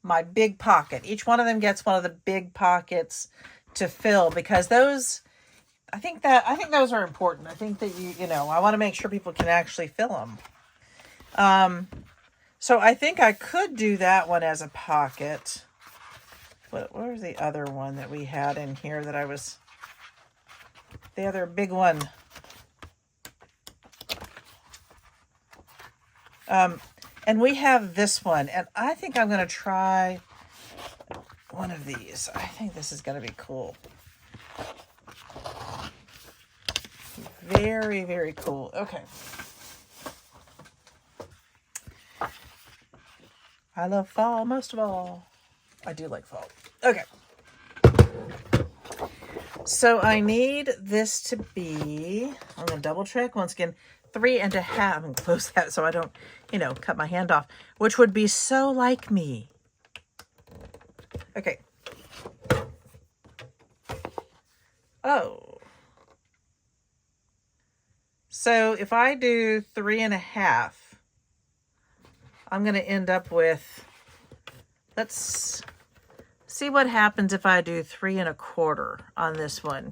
my big pocket. Each one of them gets one of the big pockets to fill, because those, I think those are important. I think that I want to make sure people can actually fill them. So I think I could do that one as a pocket. What was the other one that we had in here that the other big one? And we have this one, and I think I'm going to try one of these. I think this is going to be cool. Very, very cool. Okay. I love fall most of all. I do like fall. Okay. So I need this to be, I'm going to double check once again, 3.5. I'm going to close that so I don't, cut my hand off, which would be so like me. Okay. Oh. So if I do 3.5, I'm going to end up with, let's see what happens if I do 3.25 on this one.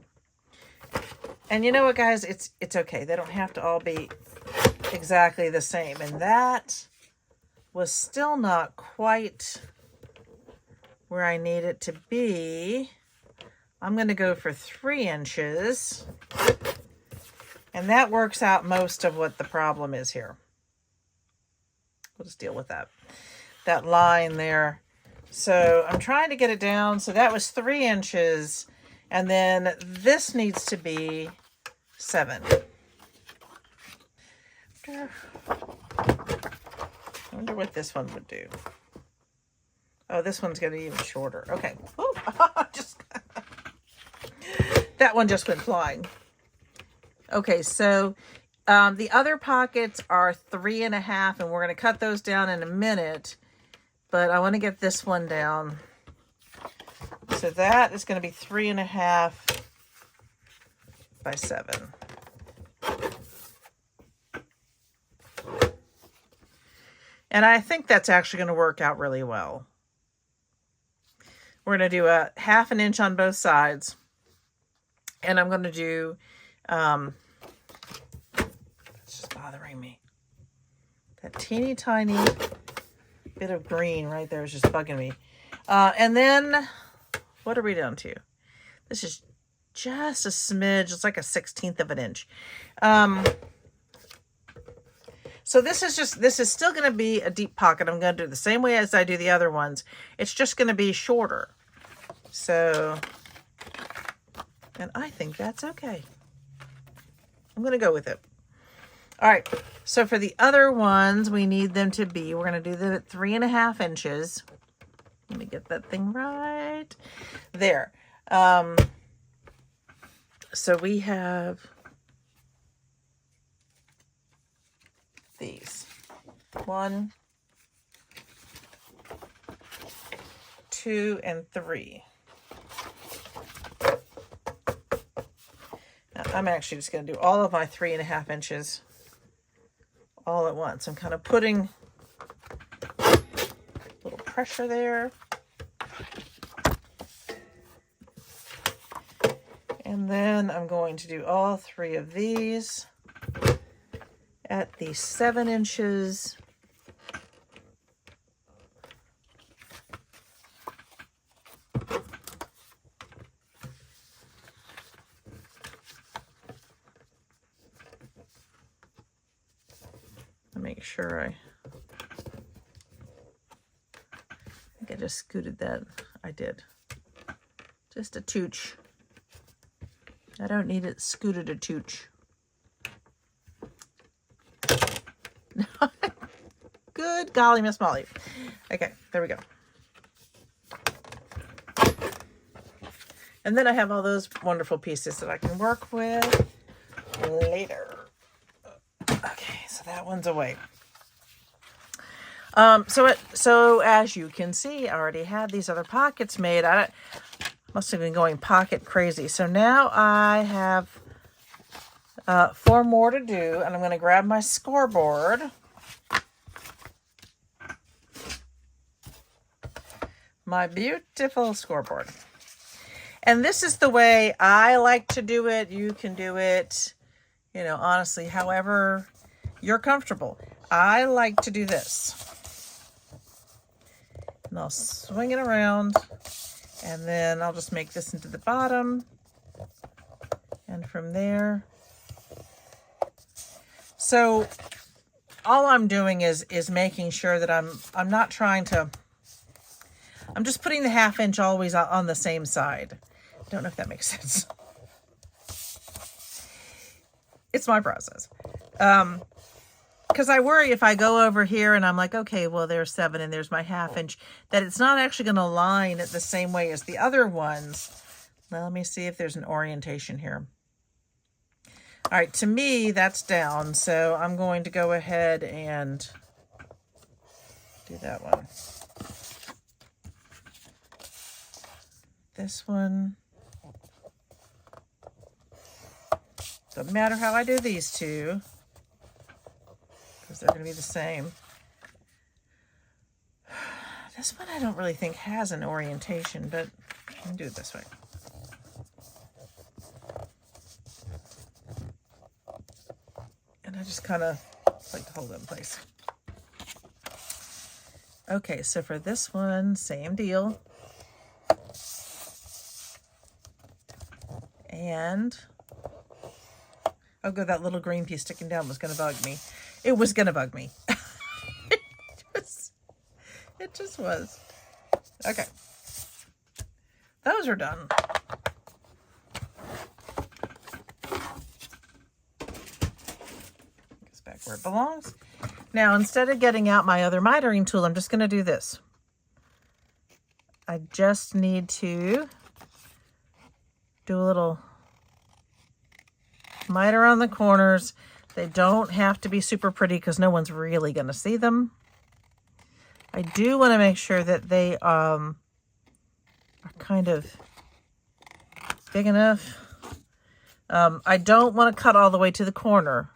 And you know what, guys? It's okay. They don't have to all be exactly the same. And that was still not quite where I need it to be. I'm going to go for 3 inches. And that works out most of what the problem is here. We'll just deal with that line there. So I'm trying to get it down. So that was 3 inches. And then this needs to be 7. I wonder what this one would do. Oh, this one's going to be even shorter. Okay. Oh, that one just went flying. Okay, so the other pockets are 3.5, and we're going to cut those down in a minute. But I want to get this one down. So that is going to be 3.5 by 7. And I think that's actually going to work out really well. We're going to do a 1/2 inch on both sides. And I'm going to do, it's just bothering me. That teeny tiny bit of green right there is just bugging me. And then, what are we down to? This is just a smidge. It's like a 1/16 of an inch. So this is still going to be a deep pocket. I'm going to do it the same way as I do the other ones. It's just going to be shorter. So, and I think that's okay. I'm going to go with it. All right. So for the other ones, we need them to be, we're going to do them at 3.5 inches. Let me get that thing right there. So we have these 1, 2, and 3. Now I'm actually just going to do all of my 3.5 inches all at once. I'm kind of putting a little pressure there. And then I'm going to do all 3 of these at the 7 inches. Make sure I think I just scooted that. I did. Just a tooch. I don't need it scooted a tooch. Good golly, Miss Molly. Okay, there we go. And then I have all those wonderful pieces that I can work with later. Okay, so that one's away. So as you can see, I already had these other pockets made. I must have been going pocket crazy. So now I have 4 more to do, and I'm going to grab my scoreboard. My beautiful scoreboard. And this is the way I like to do it. You can do it, you know, honestly, however you're comfortable. I like to do this. And I'll swing it around, and then I'll just make this into the bottom. And from there. So all I'm doing is making sure that I'm not trying to, I'm just putting the 1/2 inch always on the same side. Don't know if that makes sense. It's my process. Because I worry if I go over here and I'm like, okay, well, there's 7 and there's my 1/2 inch, that it's not actually going to line it the same way as the other ones. Now, let me see if there's an orientation here. All right, to me, that's down. So I'm going to go ahead and do that one. This one. Doesn't matter how I do these two, because they're going to be the same. This one I don't really think has an orientation, but I can do it this way. And I just kind of like to hold it in place. Okay, so for this one, same deal. And oh, good, that little green piece sticking down was going to bug me. It was going to bug me. It just was. Okay. Those are done. Goes back where it belongs. Now, instead of getting out my other mitering tool, I'm just going to do this. I just need to do a little miter on the corners. They don't have to be super pretty because no one's really going to see them. I do want to make sure that they are kind of big enough. I don't want to cut all the way to the corner.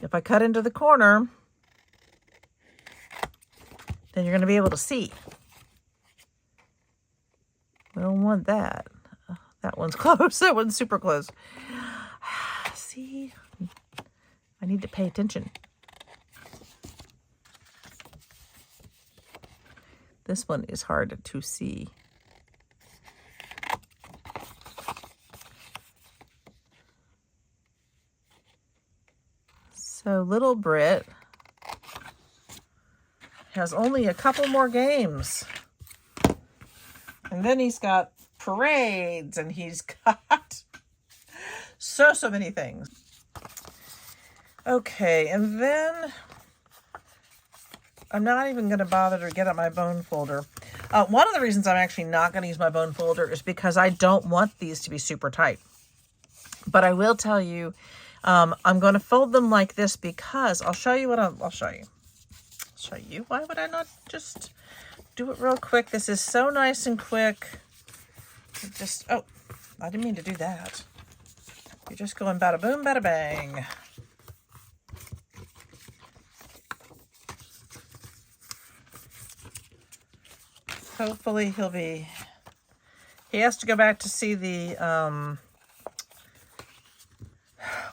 If I cut into the corner, then you're going to be able to see. We don't want that. That one's close. That one's super close. See? I need to pay attention. This one is hard to see. So little Brit has only a couple more games. And then he's got parades, and he's got so many things. Okay, and then I'm not even going to bother to get out my bone folder. One of the reasons I'm actually not going to use my bone folder is because I don't want these to be super tight. But I will tell you, I'm going to fold them like this because I'll show you what I'll show you. Show you. Why would I not just do it real quick? This is so nice and quick. Just, oh, I didn't mean to do that. You're just going bada boom, bada bang. Hopefully he has to go back to see the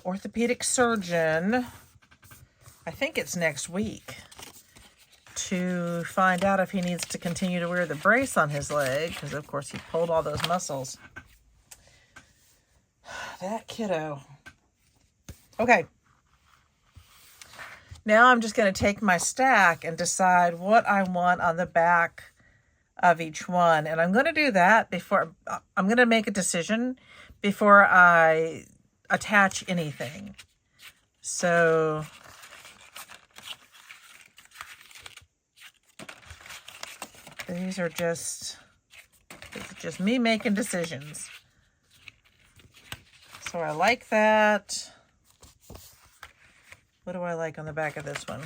orthopedic surgeon. I think it's next week, to find out if he needs to continue to wear the brace on his leg, because of course he pulled all those muscles. That kiddo. Okay. Now I'm just going to take my stack and decide what I want on the back of each one. And I'm going to do that before, I'm going to make a decision before I attach anything. So these are just me making decisions. So I like that. What do I like on the back of this one?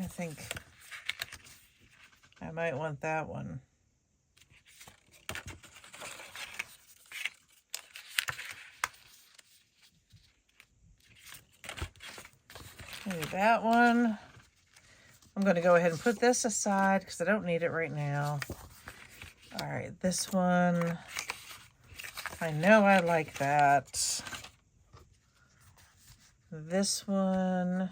I think I might want that one. Maybe that one. I'm going to go ahead and put this aside because I don't need it right now. All right, this one. I know I like that. This one.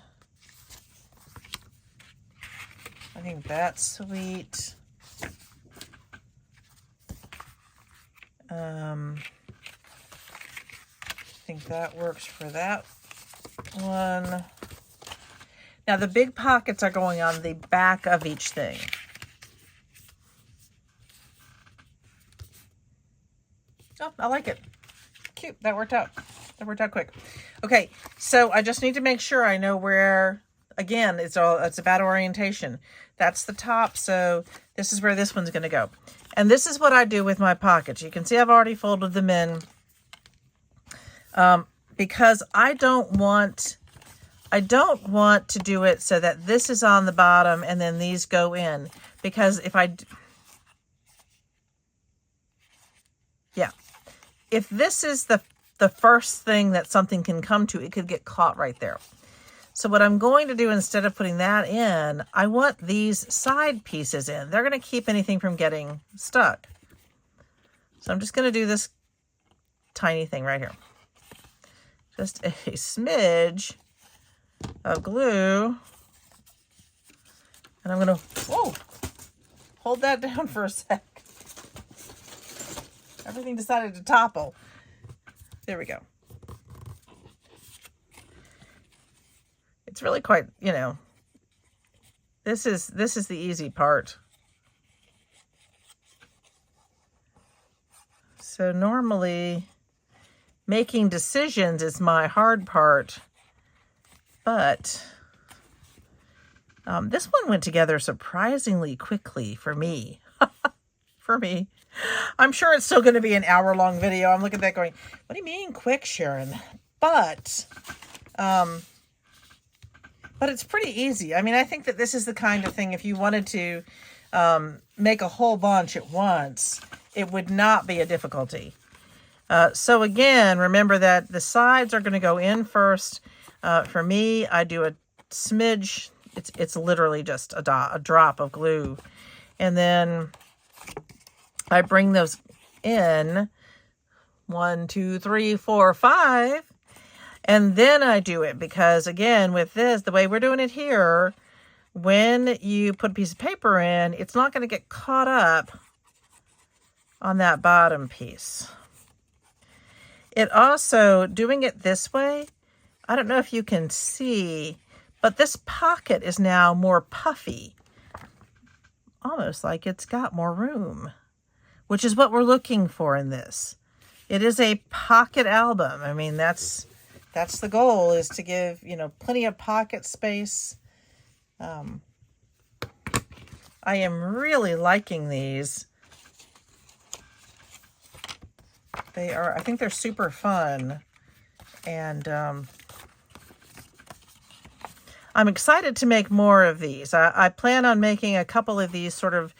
I think that's sweet. I think that works for that one. Now the big pockets are going on the back of each thing. Oh, I like it. Cute. That worked out. That worked out quick. Okay, so I just need to make sure I know where, again, it's about orientation. That's the top, so this is where this one's going to go. And this is what I do with my pockets. You can see I've already folded them in because I don't want to do it so that this is on the bottom and then these go in. Because if this is the first thing that something can come to, it could get caught right there. So what I'm going to do, instead of putting that in, I want these side pieces in. They're going to keep anything from getting stuck. So I'm just going to do this tiny thing right here. Just a smidge of glue. And I'm going to, hold that down for a sec. Everything decided to topple. There we go. It's really quite, this is the easy part. So normally making decisions is my hard part, but this one went together surprisingly quickly for me. For me. I'm sure it's still going to be an hour-long video. I'm looking at that going, what do you mean quick, Sharon? But it's pretty easy. I mean, I think that this is the kind of thing, if you wanted to make a whole bunch at once, it would not be a difficulty. So again, remember that the sides are going to go in first. For me, I do a smidge. It's literally just a drop of glue. And then I bring those in 1, 2, 3, 4, 5. And then I do it because, again, with this, the way we're doing it here, when you put a piece of paper in, it's not going to get caught up on that bottom piece. It also, doing it this way, I don't know if you can see, but this pocket is now more puffy. Almost like it's got more room, which is what we're looking for in this. It is a pocket album. I mean, that's the goal, is to give, plenty of pocket space. I am really liking these. I think they're super fun. And I'm excited to make more of these. I plan on making a couple of these sort of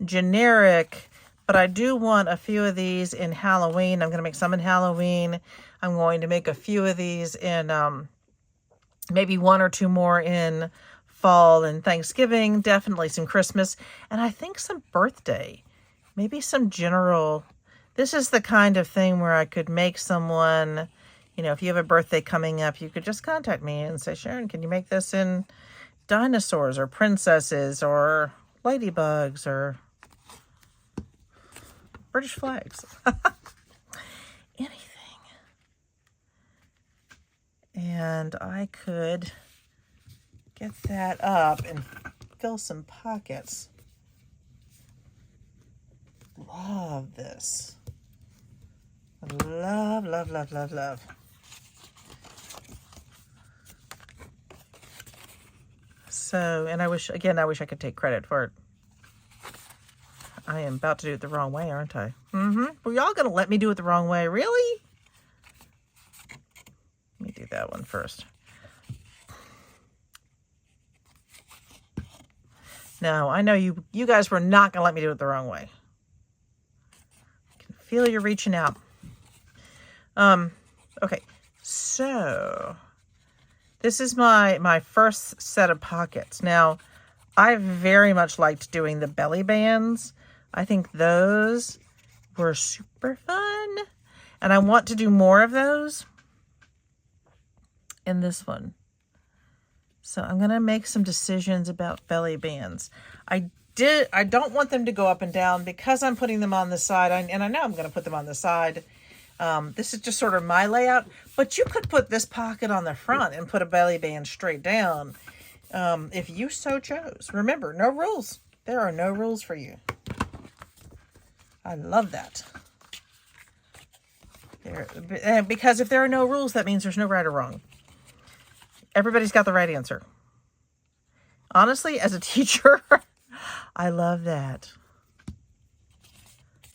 generic, but I do want a few of these in Halloween. I'm going to make some in Halloween. I'm going to make a few of these in maybe 1 or 2 more in fall and Thanksgiving. Definitely some Christmas. And I think some birthday. Maybe some general. This is the kind of thing where I could make someone, if you have a birthday coming up, you could just contact me and say, Sharon, can you make this in dinosaurs or princesses or ladybugs or British flags? Anything. And I could get that up and fill some pockets. Love this. Love, love, love, love, love. So, and I wish I could take credit for it. I am about to do it the wrong way, aren't I? Were y'all going to let me do it the wrong way? Really? Let me do that one first. No, I know you guys were not going to let me do it the wrong way. I can feel you reaching out. Okay, so This is my first set of pockets. Now, I very much liked doing the belly bands. I think those were super fun. And I want to do more of those in this one. So I'm going to make some decisions about belly bands. I don't want them to go up and down because I'm putting them on the side. And I know I'm going to put them on the side. This is just sort of my layout. But you could put this pocket on the front and put a belly band straight down if you so chose. Remember, no rules. There are no rules for you. I love that. Because if there are no rules, that means there's no right or wrong. Everybody's got the right answer. Honestly, as a teacher, I love that.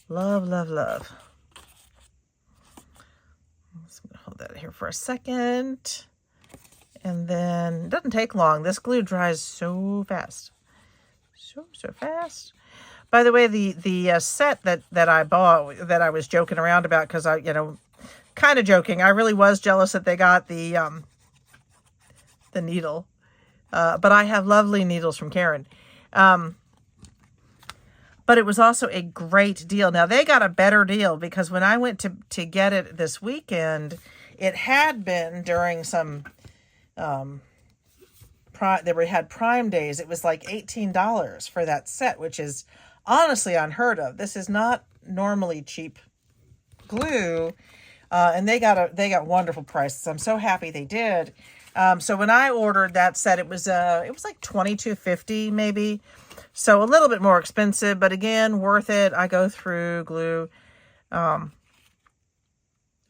Love, love, love. I'm just going to hold that here for a second. And then, it doesn't take long. This glue dries so fast. So fast. By the way, the set that I bought, that I was joking around about, because I, kind of joking. I really was jealous that they got the needle. But I have lovely needles from Sharon. But it was also a great deal. Now, they got a better deal because when I went to get it this weekend, it had been during some, they had Prime days. It was like $18 for that set, which is honestly unheard of. This is not normally cheap glue. And they got wonderful prices. I'm so happy they did. So when I ordered that set, it was like $22.50 maybe. So a little bit more expensive, but again, worth it. I go through glue. I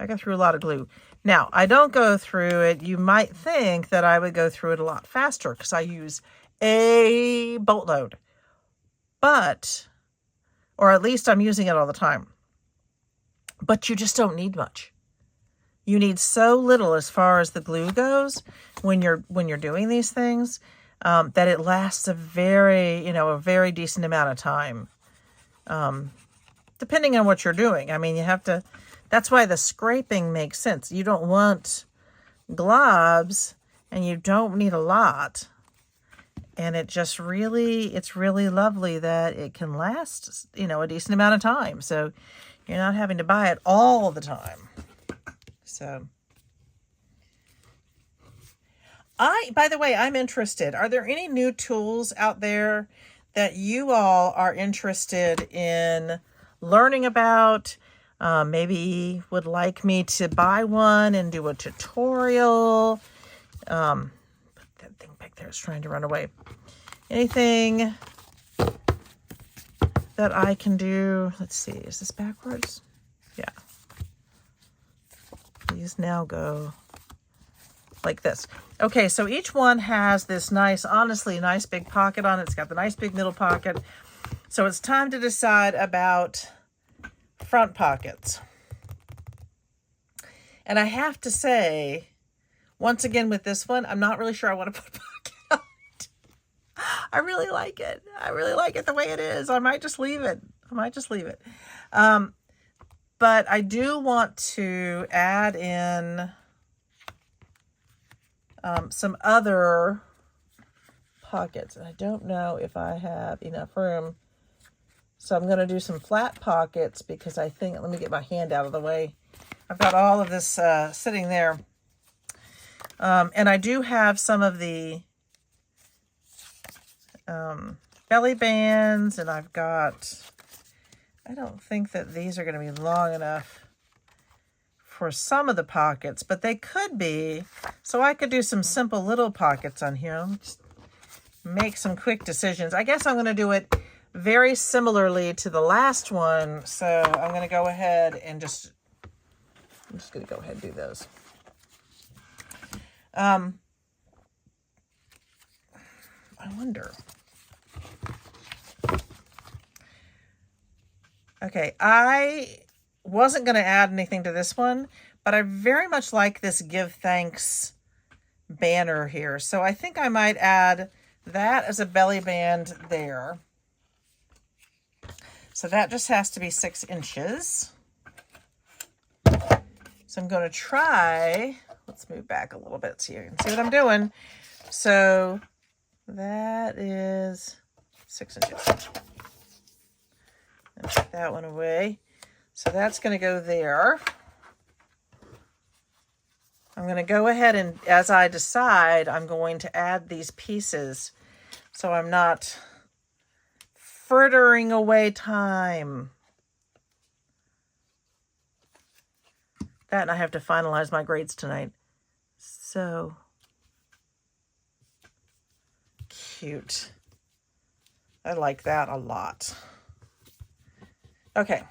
go through a lot of glue. Now, I don't go through it. You might think that I would go through it a lot faster because I use a boatload. But, or at least I'm using it all the time. But you just don't need much. You need so little as far as the glue goes when you're doing these things that it lasts a very decent amount of time. Depending on what you're doing. I mean, you have to, that's why the scraping makes sense. You don't want globs and you don't need a lot. And it just really, it's really lovely that it can last, a decent amount of time. So you're not having to buy it all the time. So, by the way, I'm interested. Are there any new tools out there that you all are interested in learning about? Maybe would like me to buy one and do a tutorial. That thing back there is trying to run away. Anything that I can do? Let's see. Is this backwards? Yeah. These now go like this. Okay, so each one has this nice, honestly, nice big pocket on it. It's got the nice big middle pocket. So it's time to decide about front pockets. And I have to say, once again with this one, I'm not really sure I want to put a pocket on it. I really like it. I really like it the way it is. I might just leave it. But I do want to add in some other pockets. And I don't know if I have enough room. So I'm going to do some flat pockets because I think, let me get my hand out of the way. I've got all of this sitting there. And I do have some of the belly bands, and I've got, I don't think that these are going to be long enough for some of the pockets, but they could be. So I could do some simple little pockets on here. Just make some quick decisions. I guess I'm going to do it very similarly to the last one. So I'm going to go ahead and I'm just going to go ahead and do those. I wonder. Okay, I wasn't going to add anything to this one, but I very much like this Give Thanks banner here. So I think I might add that as a belly band there. So that just has to be 6 inches. So I'm going to try, let's let's move back a little bit so you can see what I'm doing. So that is 6 inches. Let's take that one away. So that's going to go there. I'm going to go ahead and, as I decide, I'm going to add these pieces so I'm not frittering away time. That, and I have to finalize my grades tonight. So cute. I like that a lot. Okay.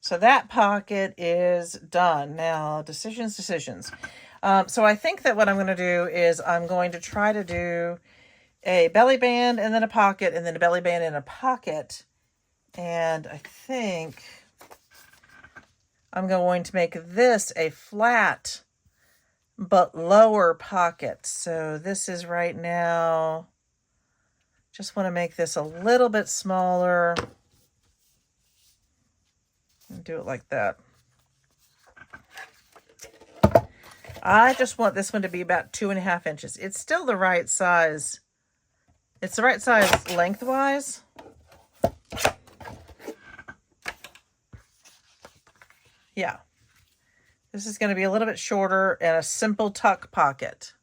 So that pocket is done. Now, decisions. So I think that what I'm going to do is I'm going to try to do a belly band and then a pocket and then a belly band and a pocket. And I think I'm going to make this a flat but lower pocket. So this is right now, just want to make this a little bit smaller. And do it like that. I just want this one to be about 2.5 inches. It's still the right size. It's the right size lengthwise. Yeah. This is going to be a little bit shorter and a simple tuck pocket.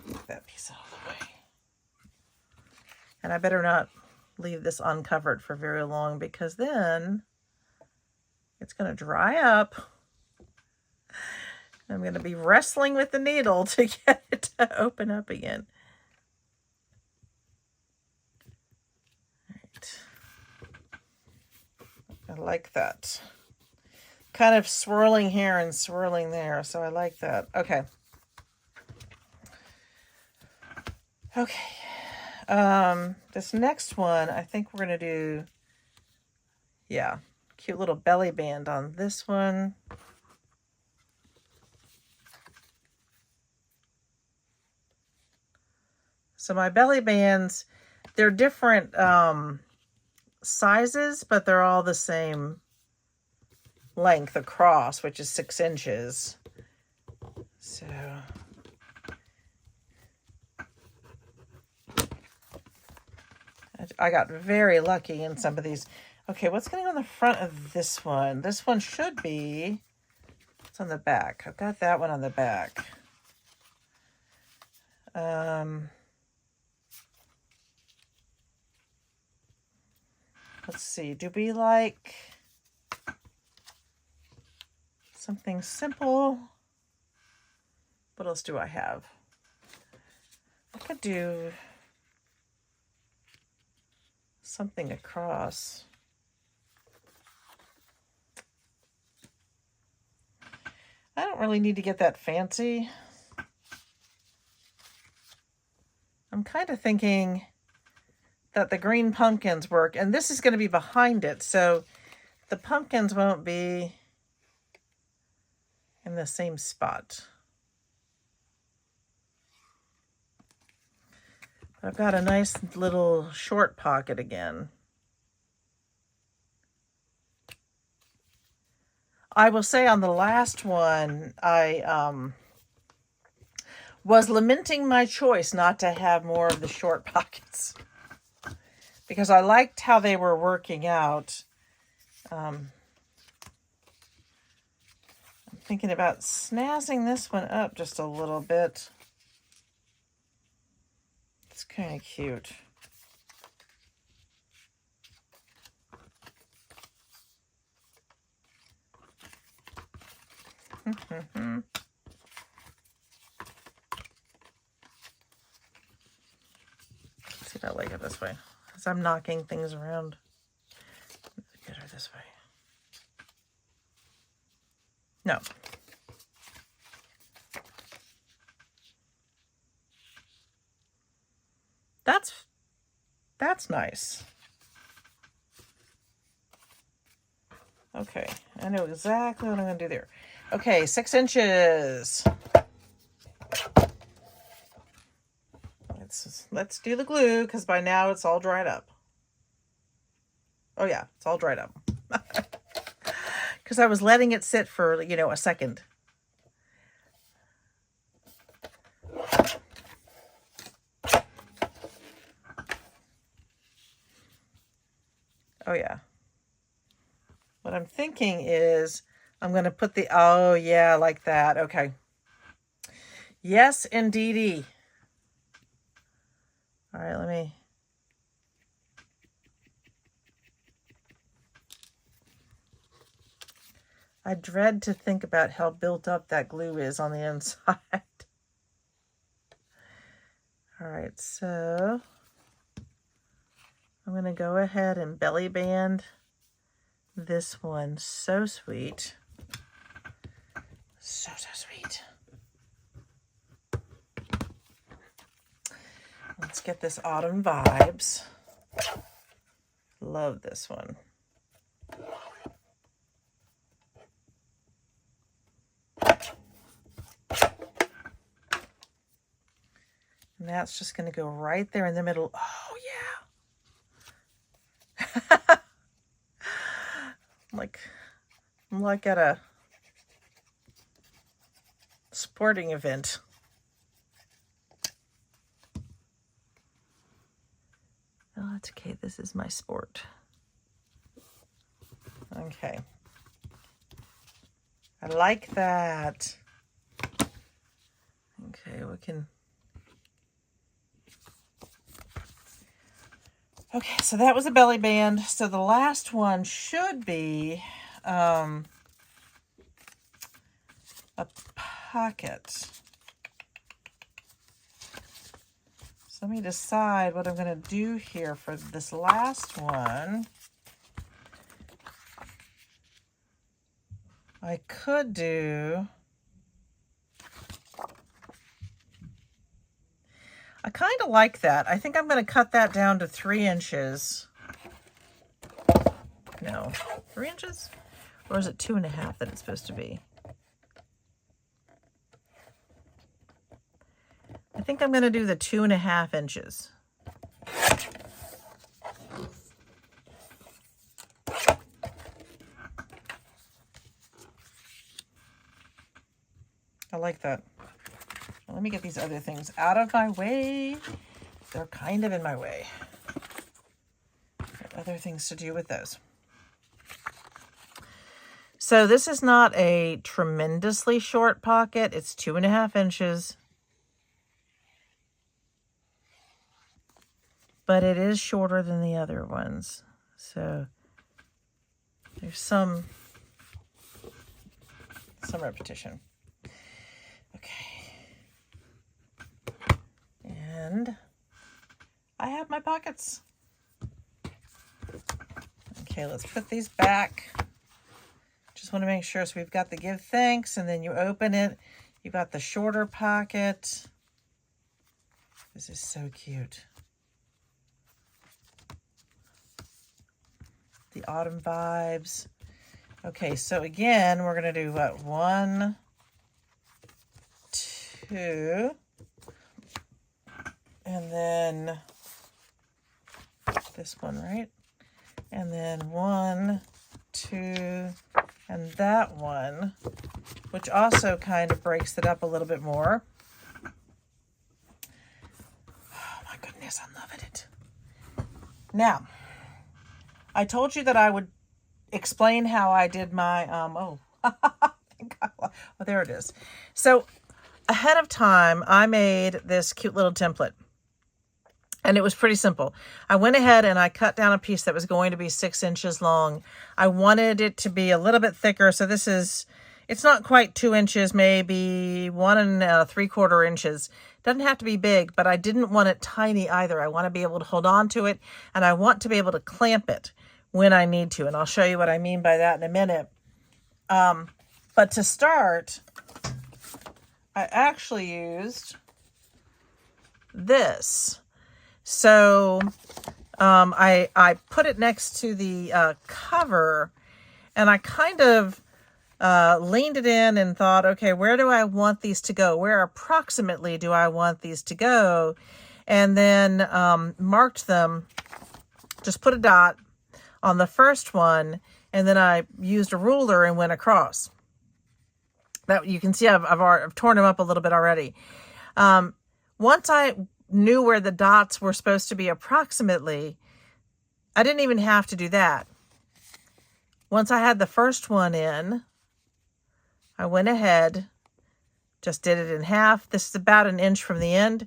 Get that piece out of the way. And I better not leave this uncovered for very long because then it's going to dry up. I'm going to be wrestling with the needle to get it to open up again. Right. I like that. Kind of swirling here and swirling there, so I like that. Okay. Okay. This next one, I think we're going to do, yeah, cute little belly band on this one. So my belly bands, they're different sizes, but they're all the same length across, which is 6 inches. So I got very lucky in some of these. Okay, what's going on the front of this one? This one should be, it's on the back. I've got that one on the back. Let's see, do we like something simple? What else do I have? I could do something across. I don't really need to get that fancy. I'm kind of thinking that the green pumpkins work, and this is going to be behind it, so the pumpkins won't be in the same spot. I've got a nice little short pocket again. I will say on the last one, I was lamenting my choice not to have more of the short pockets because I liked how they were working out. I'm thinking about snazzing this one up just a little bit. It's kind of cute. See if I like it this way. As I'm knocking things around. Get her this way. No. That's nice. Okay, I know exactly what I'm going to do there. Okay, 6 inches. Let's do the glue because by now it's all dried up. Oh yeah, it's all dried up. Because I was letting it sit for, a second. Oh yeah. What I'm thinking is I'm going to put the, oh yeah, like that. Okay. Yes, indeedy. All right, let me. I dread to think about how built up that glue is on the inside. All right, so I'm going to go ahead and belly band this one. So sweet. So sweet. Let's get this autumn vibes. Love this one. And that's just going to go right there in the middle. Oh, yeah. I'm like at a sporting event. Oh, that's okay. This is my sport. Okay. I like that. Okay, we can... Okay, so that was a belly band. So the last one should be a pocket. So let me decide what I'm going to do here for this last one. I could do... I kind of like that. I think I'm going to cut that down to 3 inches. No, 3 inches? Or is it 2.5 that it's supposed to be? I think I'm going to do the 2.5 inches. I like that. Well, let me get these other things out of my way. They're kind of in my way. Got other things to do with those. So this is not a tremendously short pocket. It's 2.5 inches. But it is shorter than the other ones. So there's some repetition. Okay. And I have my pockets. Okay, let's put these back. Just want to make sure. So we've got the give thanks, and then you open it. You've got the shorter pocket. This is so cute. The autumn vibes. Okay, so again, we're going to do what? 1, 2, and then this one, right? And then 1, 2, and that one, which also kind of breaks it up a little bit more. Oh my goodness, I'm loving it. Now, I told you that I would explain how I did my, oh, there it is. So ahead of time, I made this cute little template. And it was pretty simple. I went ahead and I cut down a piece that was going to be 6 inches long. I wanted it to be a little bit thicker. So this is, it's not quite 2 inches, maybe 1 3/4 inches. Doesn't have to be big, but I didn't want it tiny either. I want to be able to hold on to it, and I want to be able to clamp it when I need to. And I'll show you what I mean by that in a minute. But to start, I actually used this. So I put it next to the cover, and I kind of leaned it in and thought, okay, where do I want these to go? Where approximately do I want these to go? And then marked them, just put a dot on the first one, and then I used a ruler and went across. That you can see I've torn them up a little bit already. Once I knew where the dots were supposed to be approximately, I didn't even have to do that. Once I had the first one in, I went ahead, just did it in half. This is about an inch from the end,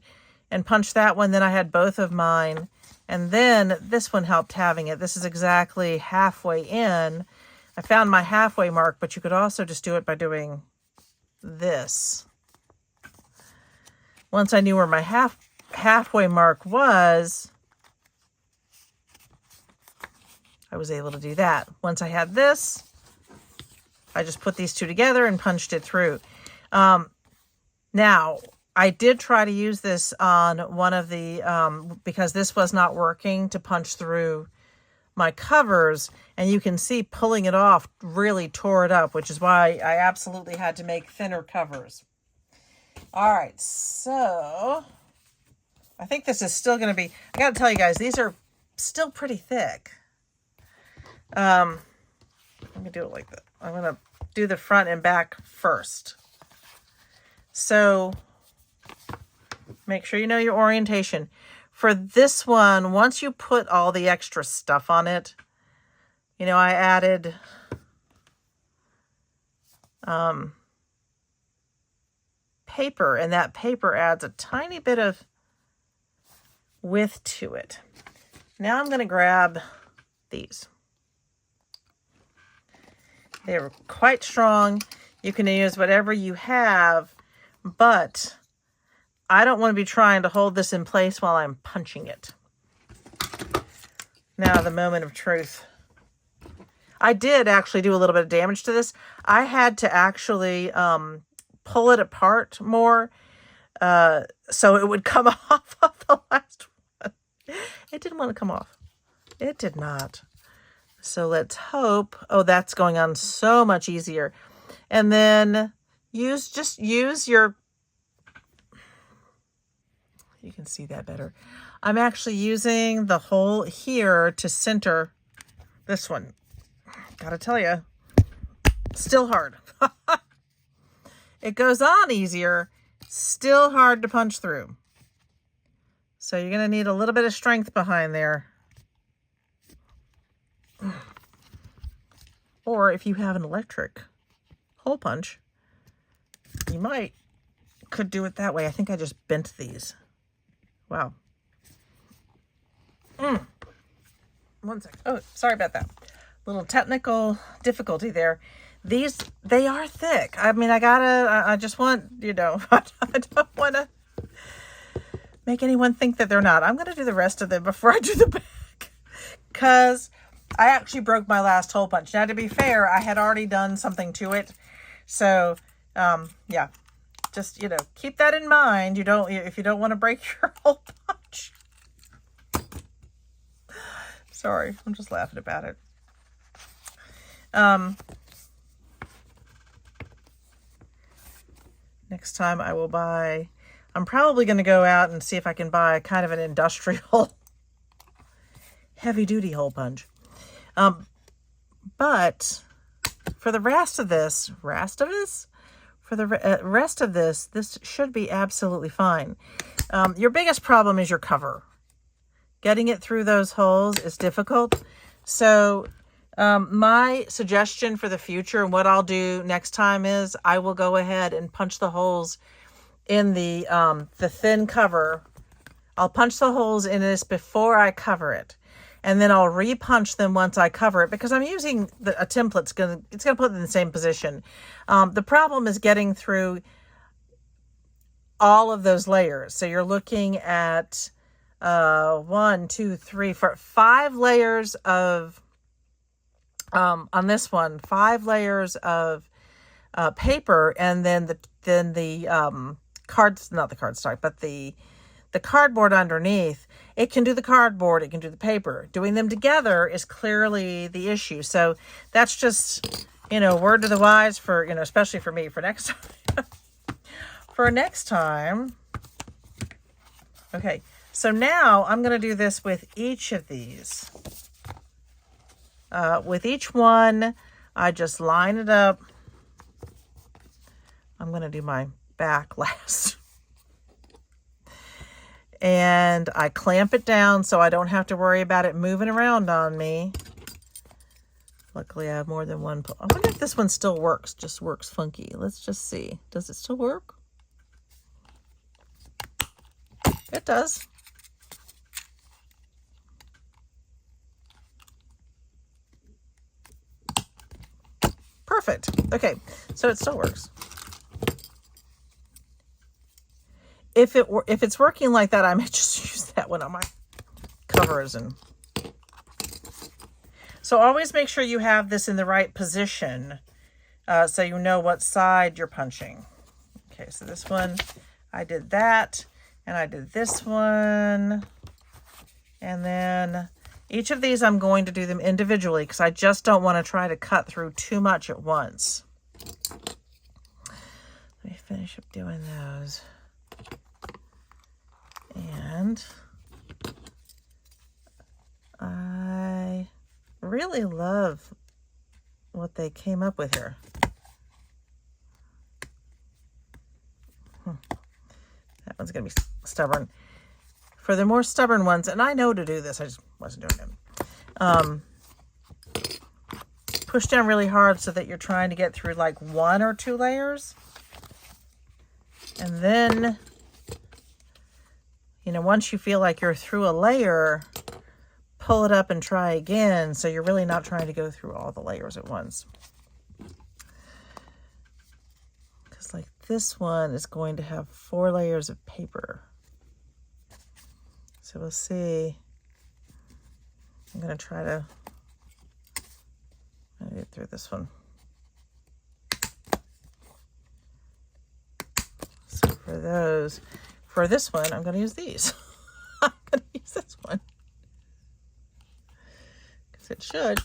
and punched that one. Then I had both of mine, and then this one helped having it. This is exactly halfway in. I found my halfway mark, but you could also just do it by doing this. Once I knew where my halfway mark was, I was able to do that. Once I had this, I just put these two together and punched it through. Now, I did try to use this on one of the, because this was not working, to punch through my covers, and you can see pulling it off really tore it up, which is why I absolutely had to make thinner covers. All right, so I think this is still going to be, I got to tell you guys, these are still pretty thick. Let me do it like that. I'm going to do the front and back first. So make sure you know your orientation. For this one, once you put all the extra stuff on it, you know, I added paper, and that paper adds a tiny bit of width to it. Now I'm going to grab these. They're quite strong. You can use whatever you have, but I don't want to be trying to hold this in place while I'm punching it. Now, the moment of truth. I did actually do a little bit of damage to this. I had to actually pull it apart more so it would come off of the last one. It didn't want to come off. It did not. So let's hope. Oh, that's going on so much easier. And then just use your, you can see that better. I'm actually using the hole here to center this one. Gotta tell you, still hard. It goes on easier, still hard to punch through. So you're gonna need a little bit of strength behind there. Or if you have an electric hole punch, you could do it that way. I think I just bent these. Wow. 1 second. Oh, sorry about that. Little technical difficulty there. These, they are thick. I mean, I just want, you know, I don't want to make anyone think that they're not. I'm going to do the rest of them before I do the back, because I actually broke my last hole punch. Now, to be fair, I had already done something to it. So, yeah, just, you know, keep that in mind. If you don't want to break your hole punch. Sorry, I'm just laughing about it. Next time I will buy, I'm probably going to go out and see if I can buy kind of an industrial heavy duty hole punch. But for the rest of this, this should be absolutely fine. Your biggest problem is your cover. Getting it through those holes is difficult. So my suggestion for the future, and what I'll do next time, is I will go ahead and punch the holes in the thin cover. I'll punch the holes in this before I cover it. And then I'll re-punch them once I cover it, because I'm using a template. It's gonna put it in the same position. The problem is getting through all of those layers. So you're looking at 1, 2, 3, 4, 5 layers of on this one, 5 layers of paper, and then the cards, not the cardstock, but the cardboard underneath. It can do the cardboard, it can do the paper. Doing them together is clearly the issue. So that's just, you know, word to the wise for, you know, especially for me, for next time. For next time. Okay, so now I'm going to do this with each of these. With each one, I just line it up. I'm going to do my back last. and I clamp it down so I don't have to worry about it moving around on me. Luckily, I have more than one. I wonder if this one still works, just works funky. Let's just see. Does it still work? It does. Perfect. Okay, so it still works. If it's working like that, I might just use that one on my covers. And so always make sure you have this in the right position, so you know what side you're punching. Okay, so this one, I did that, and I did this one, and then each of these I'm going to do them individually because I just don't want to try to cut through too much at once. Let me finish up doing those. And I really love what they came up with here. That one's going to be stubborn. For the more stubborn ones, and I know to do this, I just wasn't doing it. Push down really hard so that you're trying to get through like 1 or 2 layers. And then, you know, once you feel like you're through a layer, pull it up and try again. So you're really not trying to go through all the layers at once. Because like this one is going to have 4 layers of paper. So we'll see. I'm going to try to get through this one. So for this one, I'm going to use these. I'm going to use this one. Because it should.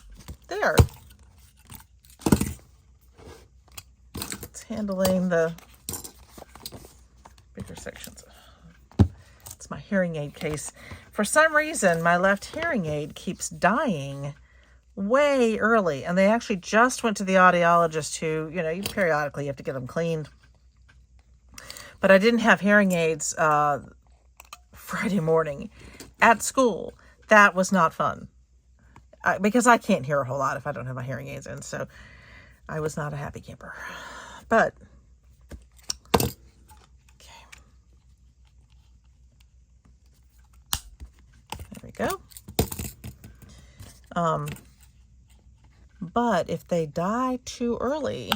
There. It's handling the bigger sections. It's my hearing aid case. For some reason, my left hearing aid keeps dying way early. And they actually just went to the audiologist who, you know, you periodically have to get them cleaned. But I didn't have hearing aids Friday morning at school. That was not fun. Because I can't hear a whole lot if I don't have my hearing aids in. So I was not a happy camper. But, okay. There we go. But if they die too early,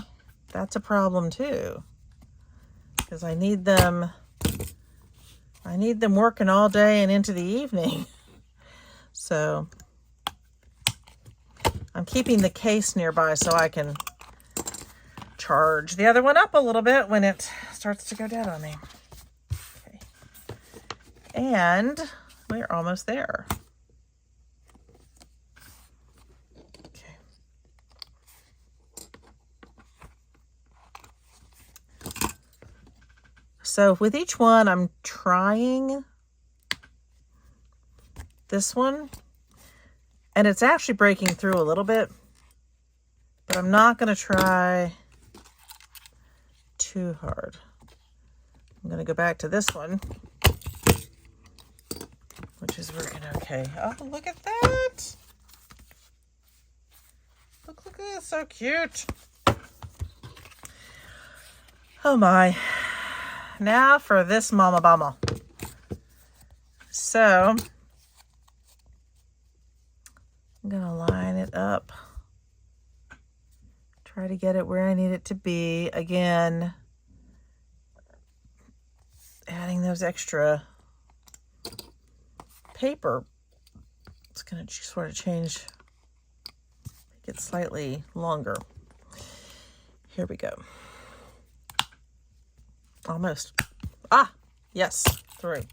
that's a problem too. Because I need them working all day and into the evening. So I'm keeping the case nearby so I can charge the other one up a little bit when it starts to go dead on me. Okay. And we're almost there. Okay. So with each one, I'm trying this one, and it's actually breaking through a little bit, but I'm not going to try too hard. I'm going to go back to this one, which is working okay. Oh, look at that. Look at that. So cute. Oh my. Now for this mama bama. So I'm going to line it up. Try to get it where I need it to be. Again, adding those extra paper, it's going to sort of change, make it slightly longer. Here we go. Almost. Ah, yes, through.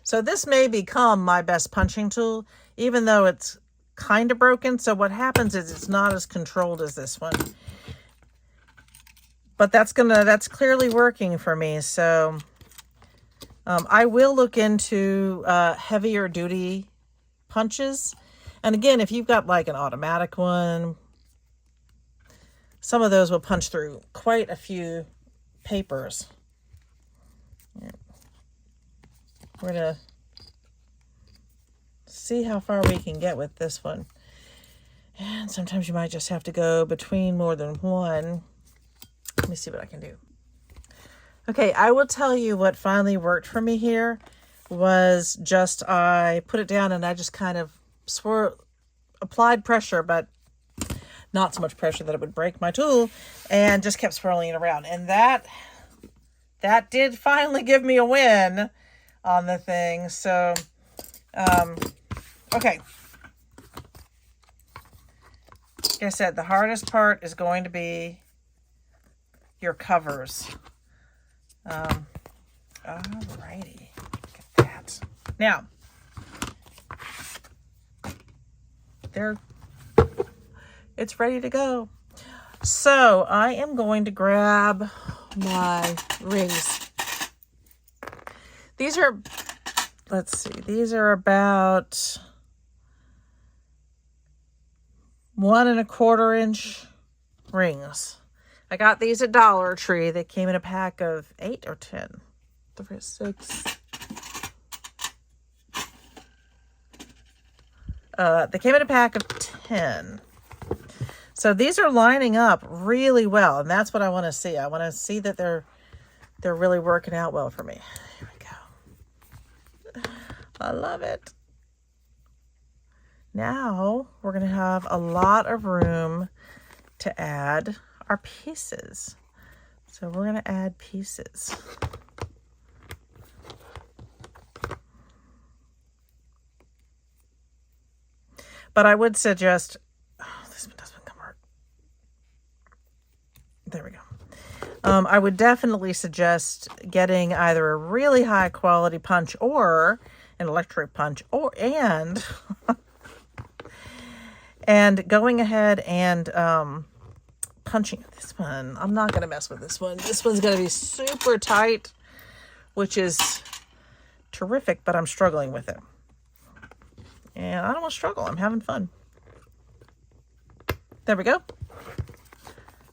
So this may become my best punching tool, even though it's kind of broken. So what happens is it's not as controlled as this one. But that's clearly working for me. So I will look into heavier duty punches. And again, if you've got like an automatic one, some of those will punch through quite a few papers. Yeah. We're going to see how far we can get with this one. And sometimes you might just have to go between more than one. Let me see what I can do. Okay, I will tell you what finally worked for me here was just I put it down and I just kind of applied pressure, but not so much pressure that it would break my tool, and just kept swirling it around. And that did finally give me a win on the thing. So, okay. Like I said, the hardest part is going to be your covers. Alrighty. Look at that. Now, it's ready to go. So I am going to grab my rings. These are, let's see, these are about 1 1/4 inch rings. I got these at Dollar Tree. They came in a pack of 8 or 10. 3, 6. They came in a pack of 10. So these are lining up really well, and that's what I want to see. I want to see that they're really working out well for me. Here we go. I love it. Now we're going to have a lot of room to add our pieces. So we're going to add pieces. But I would suggest, this one doesn't come right. There we go. I would definitely suggest getting either a really high quality punch or an electric punch, and going ahead and punching this one. I'm not going to mess with this one. This one's going to be super tight, which is terrific, but I'm struggling with it. And I don't want to struggle. I'm having fun. There we go.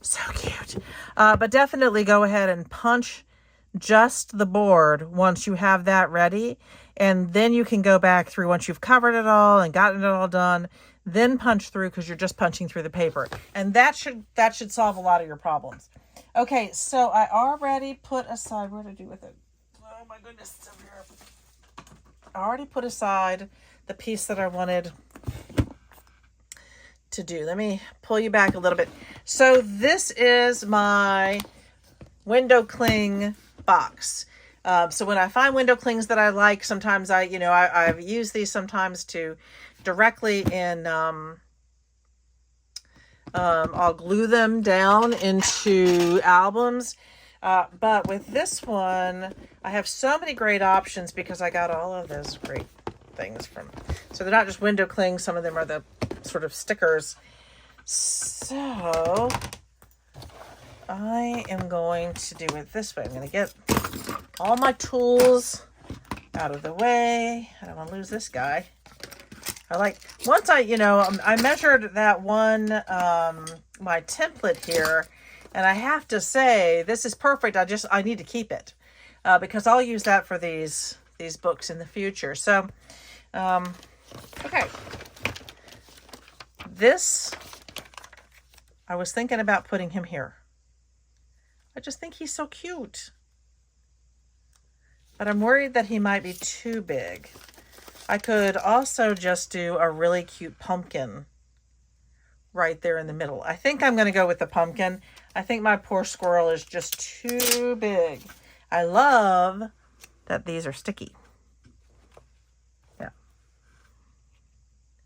So cute. But definitely go ahead and punch just the board once you have that ready. And then you can go back through once you've covered it all and gotten it all done. Then punch through because you're just punching through the paper. And that should solve a lot of your problems. Okay, so I already put aside, what did I do with it? Oh my goodness, it's over here. I already put aside the piece that I wanted to do. Let me pull you back a little bit. So this is my window cling box. So when I find window clings that I like, sometimes I've used these sometimes to directly in, I'll glue them down into albums. But with this one, I have so many great options because I got all of those great things from, so they're not just window clings, some of them are the sort of stickers. So I am going to do it this way. I'm going to get all my tools out of the way. I don't want to lose this guy. Once I measured that one, my template here, and I have to say this is perfect. I need to keep it because I'll use that for these books in the future. So, okay. This, I was thinking about putting him here. I just think he's so cute. But I'm worried that he might be too big. I could also just do a really cute pumpkin right there in the middle. I think I'm going to go with the pumpkin. I think my poor squirrel is just too big. I love that these are sticky. Yeah.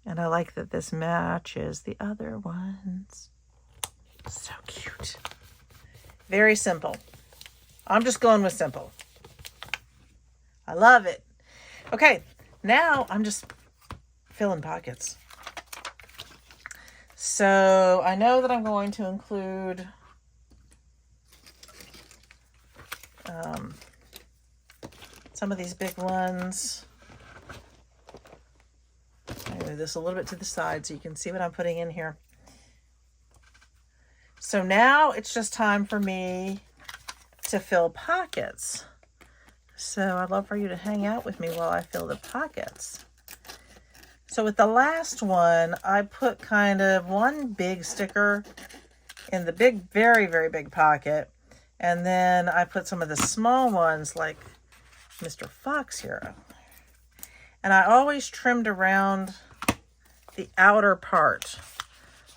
And I like that this matches the other ones. So cute. Very simple. I'm just going with simple. I love it. Okay, now I'm just filling pockets. So I know that I'm going to include some of these big ones. I move this a little bit to the side so you can see what I'm putting in here. So now it's just time for me to fill pockets. So I'd love for you to hang out with me while I fill the pockets. So with the last one, I put kind of one big sticker in the big, very, very big pocket. And then I put some of the small ones like Mr. Fox here. And I always trimmed around the outer part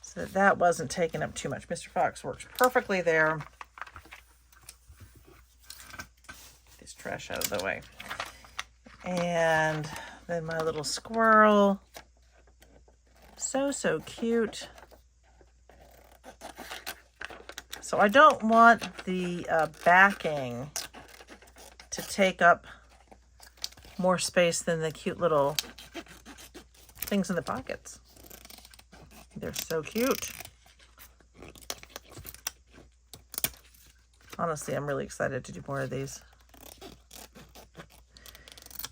so that that wasn't taking up too much. Mr. Fox works perfectly there. Get this trash out of the way. And then my little squirrel. So, so cute. So I don't want the backing to take up more space than the cute little things in the pockets. They're so cute. Honestly, I'm really excited to do more of these.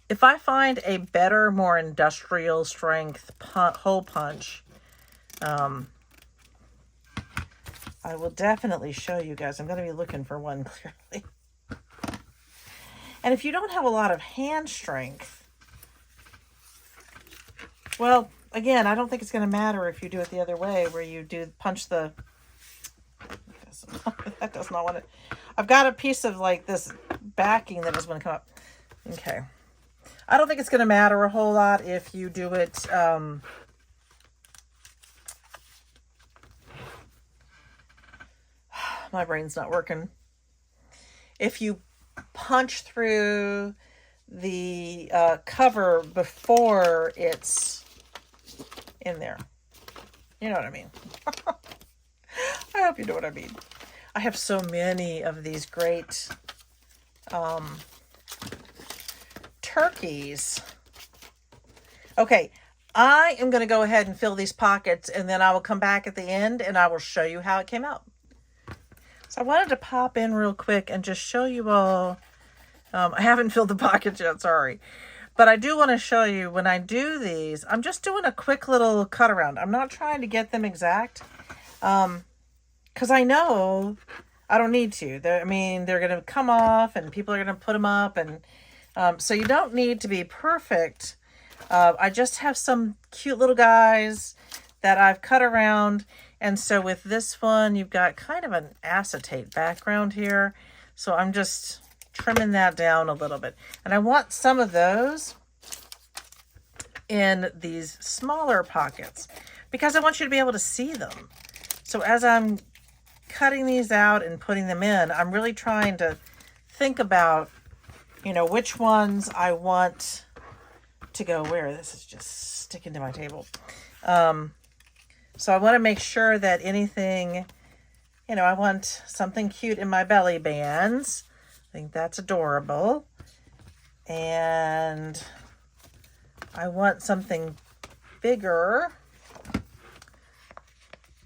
If I find a better, more industrial strength hole punch, I will definitely show you guys. I'm going to be looking for one clearly. And if you don't have a lot of hand strength, well, again, I don't think it's going to matter if you do it the other way, where you do punch the, that does not want it. I've got a piece of like this backing that is going to come up. Okay. I don't think it's going to matter a whole lot if you do it, my brain's not working. If you punch through the cover before it's in there. You know what I mean. I hope you know what I mean. I have so many of these great turkeys. Okay, I am going to go ahead and fill these pockets, and then I will come back at the end and I will show you how it came out. So I wanted to pop in real quick and just show you all. I haven't filled the pockets yet, sorry. But I do want to show you when I do these, I'm just doing a quick little cut around. I'm not trying to get them exact. Because I know I don't need to. They're going to come off and people are going to put them up. And so you don't need to be perfect. I just have some cute little guys that I've cut around. And so with this one, you've got kind of an acetate background here. So I'm just trimming that down a little bit. And I want some of those in these smaller pockets because I want you to be able to see them. So as I'm cutting these out and putting them in, I'm really trying to think about, you know, which ones I want to go where. This is just sticking to my table. So I want to make sure that anything, you know, I want something cute in my belly bands. I think that's adorable. And I want something bigger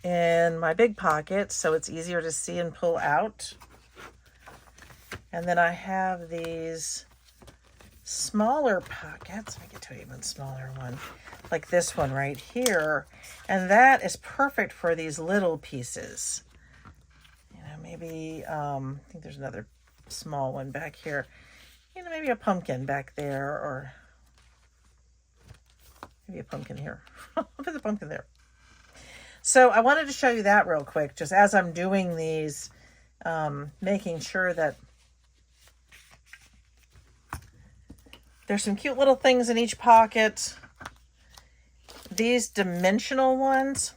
in my big pocket so it's easier to see and pull out. And then I have these smaller pockets. Let me get to an even smaller one, like this one right here. And that is perfect for these little pieces. You know, maybe, I think there's another small one back here. You know, maybe a pumpkin back there, or maybe a pumpkin here. I'll put the pumpkin there. So I wanted to show you that real quick, just as I'm doing these, making sure that there's some cute little things in each pocket. These dimensional ones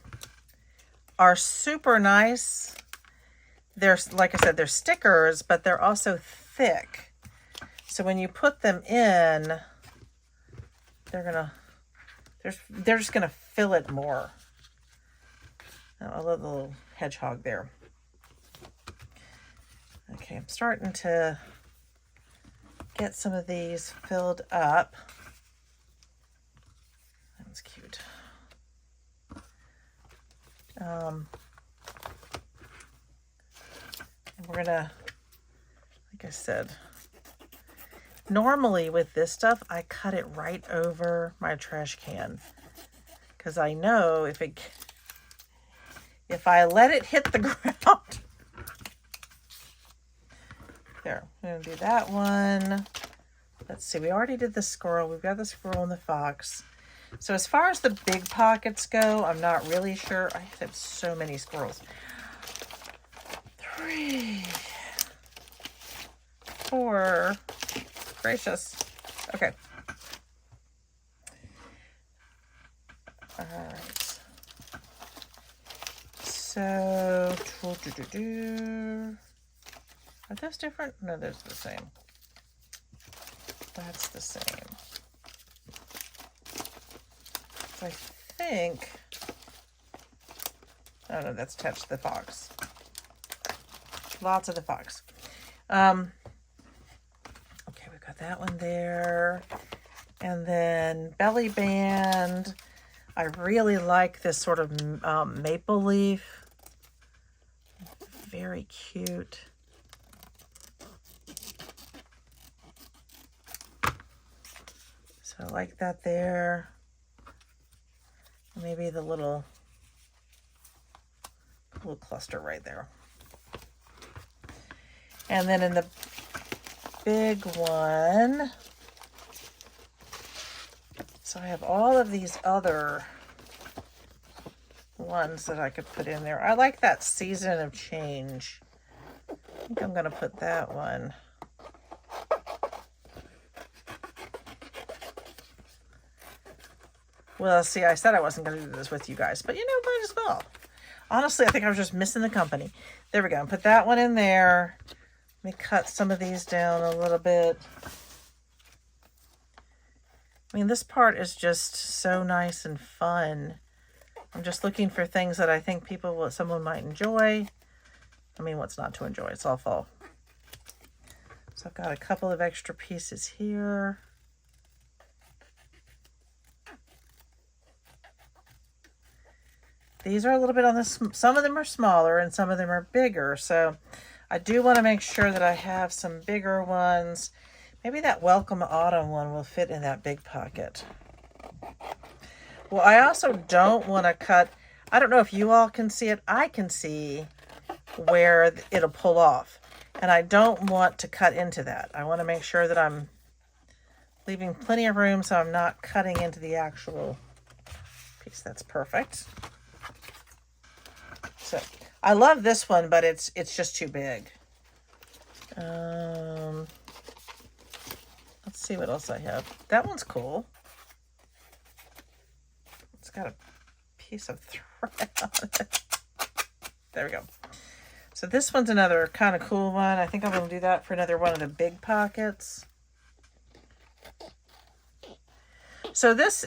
are super nice. They're, like I said, they're stickers, but they're also thick. So when you put them in, they're just gonna fill it more. Oh, I love the little hedgehog there. Okay, I'm starting to get some of these filled up. That's cute. And we're gonna, like I said, normally with this stuff, I cut it right over my trash can because I know if I let it hit the ground. There, I'm gonna do that one. let's see, we already did the squirrel. We've got the squirrel and the fox. So as far as the big pockets go, I'm not really sure. I have so many squirrels. 3, 4, gracious. Okay. All right. So, are those different? No, those are the same. That's the same. So I think, oh no, that's touched the fox. Lots of the fox. Okay, we've got that one there. And then belly band. I really like this sort of maple leaf. Very cute. So I like that there. Maybe the little cluster right there. And then in the big one, so I have all of these other ones that I could put in there. I like that season of change. I think I'm going to put that one. Well, see, I said I wasn't going to do this with you guys, but you know, might as well. Honestly, I think I was just missing the company. There we go. Put that one in there. Let me cut some of these down a little bit. I mean, this part is just so nice and fun. I'm just looking for things that I think someone might enjoy. I mean, what's not to enjoy? It's all fall. So I've got a couple of extra pieces here. These are a little bit on this. Some of them are smaller and some of them are bigger. So I do want to make sure that I have some bigger ones. Maybe that Welcome Autumn one will fit in that big pocket. Well, I also don't want to cut. I don't know if you all can see it. I can see where it'll pull off. And I don't want to cut into that. I want to make sure that I'm leaving plenty of room so I'm not cutting into the actual piece. That's perfect. So I love this one, but it's just too big. Let's see what else I have. That one's cool. It's got a piece of thread on it. There we go. So this one's another kind of cool one. I think I'm going to do that for another one of the big pockets. So this,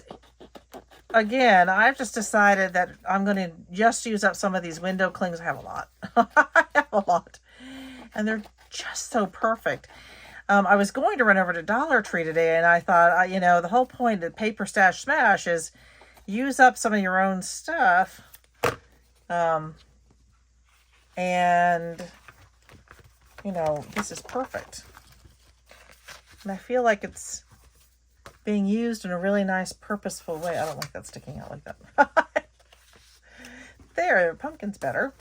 again, I've just decided that I'm going to just use up some of these window clings. I have a lot. I have a lot. And they're just so perfect. I was going to run over to Dollar Tree today, and I thought, you know, the whole point of Paper Stash Smash is use up some of your own stuff. And, you know, this is perfect. And I feel like it's being used in a really nice, purposeful way. I don't like that sticking out like that. There, pumpkin's better.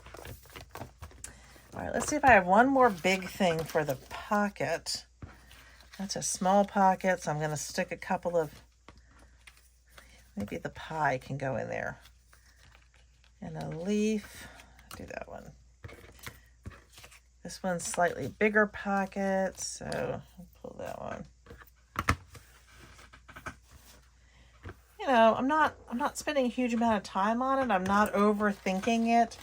All right, let's see if I have one more big thing for the pocket. That's a small pocket, so I'm going to stick a couple of, maybe the pie can go in there. And a leaf, do that one. This one's slightly bigger pocket, so I'll pull that one. You know, I'm not spending a huge amount of time on it. I'm not overthinking it,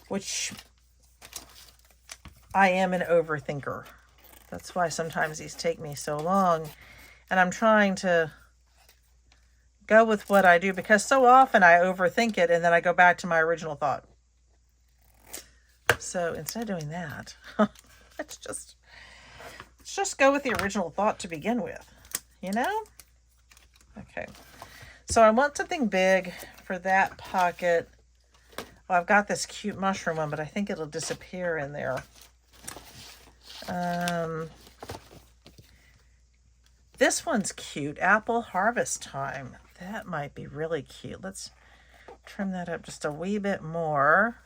which I am an overthinker. That's why sometimes these take me so long. And I'm trying to go with what I do, because so often I overthink it and then I go back to my original thought. So instead of doing that, let's just go with the original thought to begin with, you know? Okay. So I want something big for that pocket. Well, I've got this cute mushroom one, but I think it'll disappear in there. This one's cute. Apple Harvest Time. That might be really cute. Let's trim that up just a wee bit more.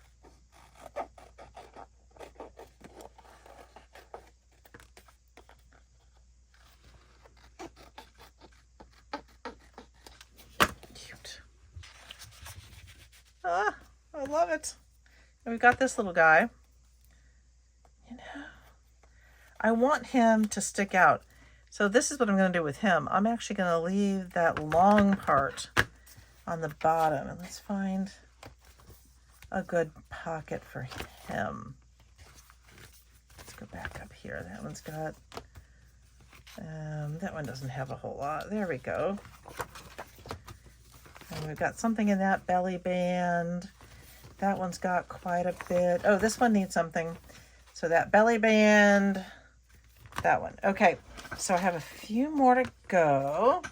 Ah, I love it. And we've got this little guy. You know, I want him to stick out. So this is what I'm going to do with him. I'm actually going to leave that long part on the bottom. And let's find a good pocket for him. Let's go back up here. That one's got, that one doesn't have a whole lot. There we go. And we've got something in that belly band. That one's got quite a bit. Oh, this one needs something. So that belly band, that one. Okay, so I have a few more to go.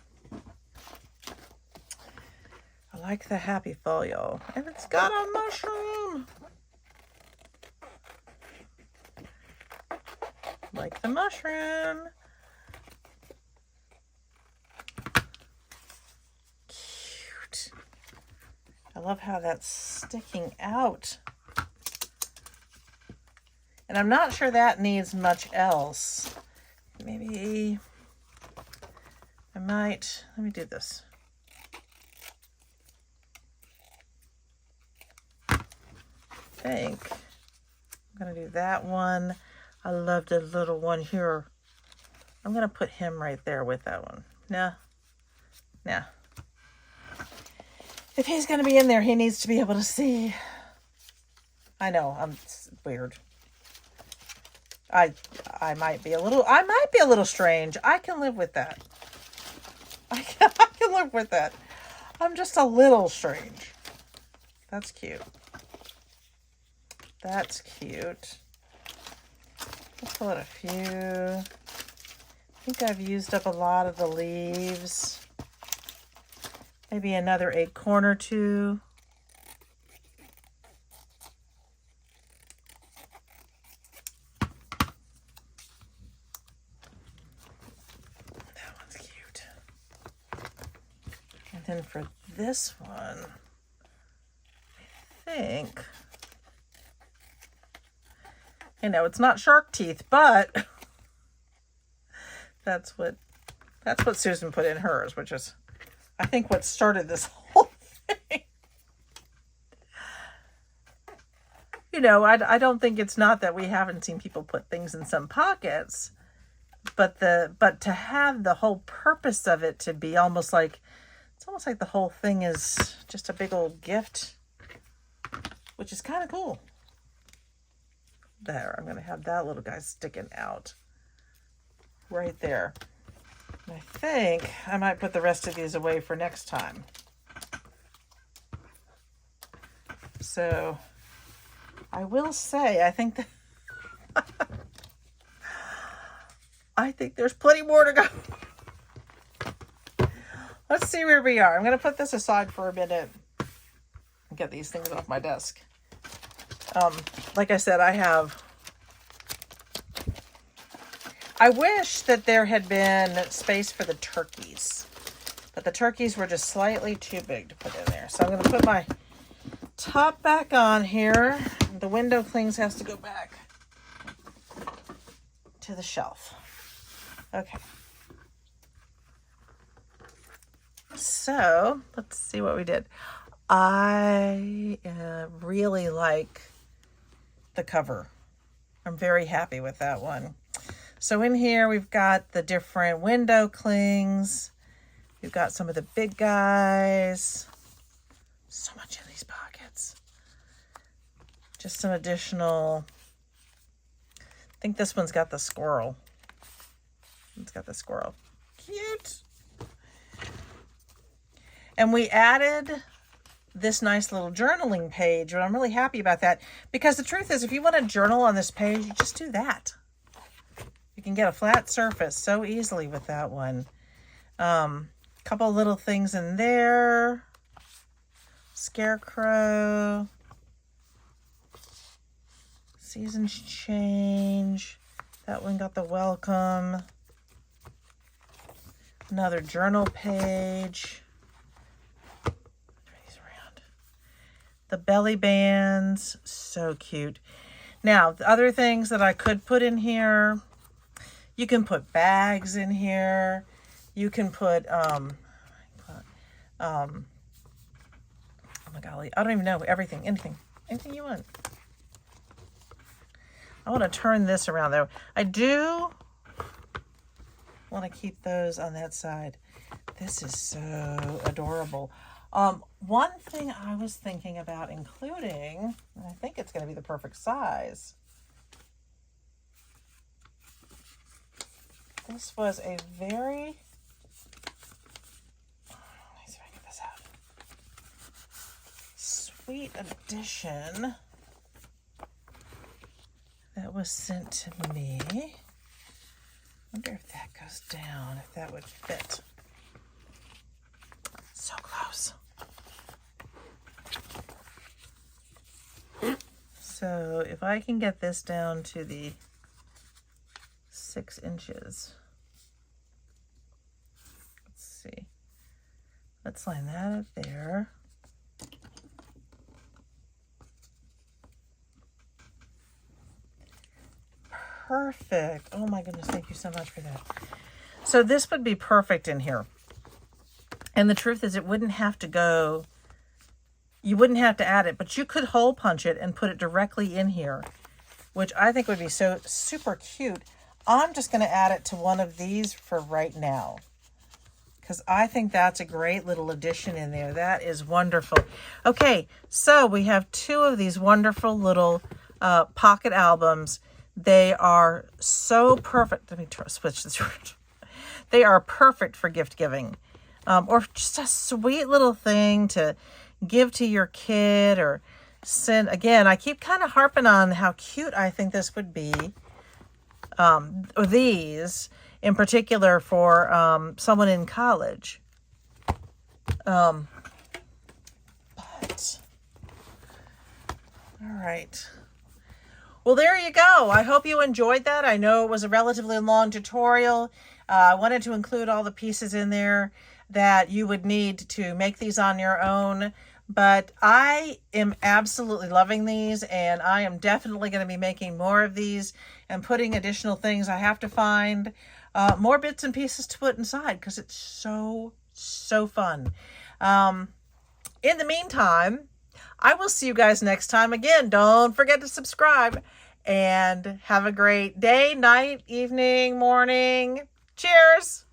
I like the happy folio. And it's got a mushroom. Like the mushroom. Cute. I love how that's sticking out. And I'm not sure that needs much else. Maybe I might, let me do this. I think I'm going to do that one. I love the little one here. I'm going to put him right there with that one. Nah. If he's going to be in there, he needs to be able to see. I know, it's weird. I might be a little strange. I can live with that. I can live with that. I'm just a little strange. That's cute. That's cute. Let's pull out a few. I think I've used up a lot of the leaves. Maybe another acorn or two. And then for this one, I think, you know, it's not shark teeth, but that's what Susan put in hers, which is, I think, what started this whole thing. You know, I don't think it's not that we haven't seen people put things in some pockets, but to have the whole purpose of it to be almost like, it's almost like the whole thing is just a big old gift, which is kind of cool. There, I'm going to have that little guy sticking out right there. And I think I might put the rest of these away for next time. So I will say, I think there's plenty more to go. Let's see where we are. I'm going to put this aside for a minute and get these things off my desk. Like I said, I wish that there had been space for the turkeys, but the turkeys were just slightly too big to put in there. So I'm going to put my top back on here. The window clings has to go back to the shelf. Okay. So let's see what we did. I really like the cover. I'm very happy with that one. So in here we've got the different window clings. We've got some of the big guys. So much in these pockets. Just some additional. I think this one's got the squirrel. It's got the squirrel. Cute. And we added this nice little journaling page, and I'm really happy about that, because the truth is, if you want to journal on this page, you just do that. You can get a flat surface so easily with that one. Couple little things in there. Scarecrow. Seasons change. That one got the welcome. Another journal page. The belly bands, so cute. Now, the other things that I could put in here, you can put bags in here. You can put, my golly, I don't even know everything, anything you want. I want to turn this around though. I do want to keep those on that side. This is so adorable. One thing I was thinking about including, and I think it's going to be the perfect size. This was a very, let me see if I can get this out. Sweet addition that was sent to me. I wonder if that goes down, if that would fit. So close. So if I can get this down to the 6 inches. Let's see. Let's line that up there. Perfect. Oh my goodness, thank you so much for that. So this would be perfect in here. And the truth is it wouldn't have to go, you wouldn't have to add it, but you could hole punch it and put it directly in here, which I think would be so super cute. I'm just going to add it to one of these for right now, because I think that's a great little addition in there. That is wonderful. Okay, so we have 2 of these wonderful little pocket albums. They are so perfect. Let me switch this. They are perfect for gift giving, or just a sweet little thing to give to your kid or send. Again, I keep kind of harping on how cute I think this would be. Or these in particular for someone in college. But all right. Well, there you go. I hope you enjoyed that. I know it was a relatively long tutorial. I wanted to include all the pieces in there that you would need to make these on your own. But I am absolutely loving these, and I am definitely going to be making more of these and putting additional things I have to find. More bits and pieces to put inside because it's so fun. In the meantime, I will see you guys next time. Again, don't forget to subscribe and have a great day, night, evening, morning. Cheers!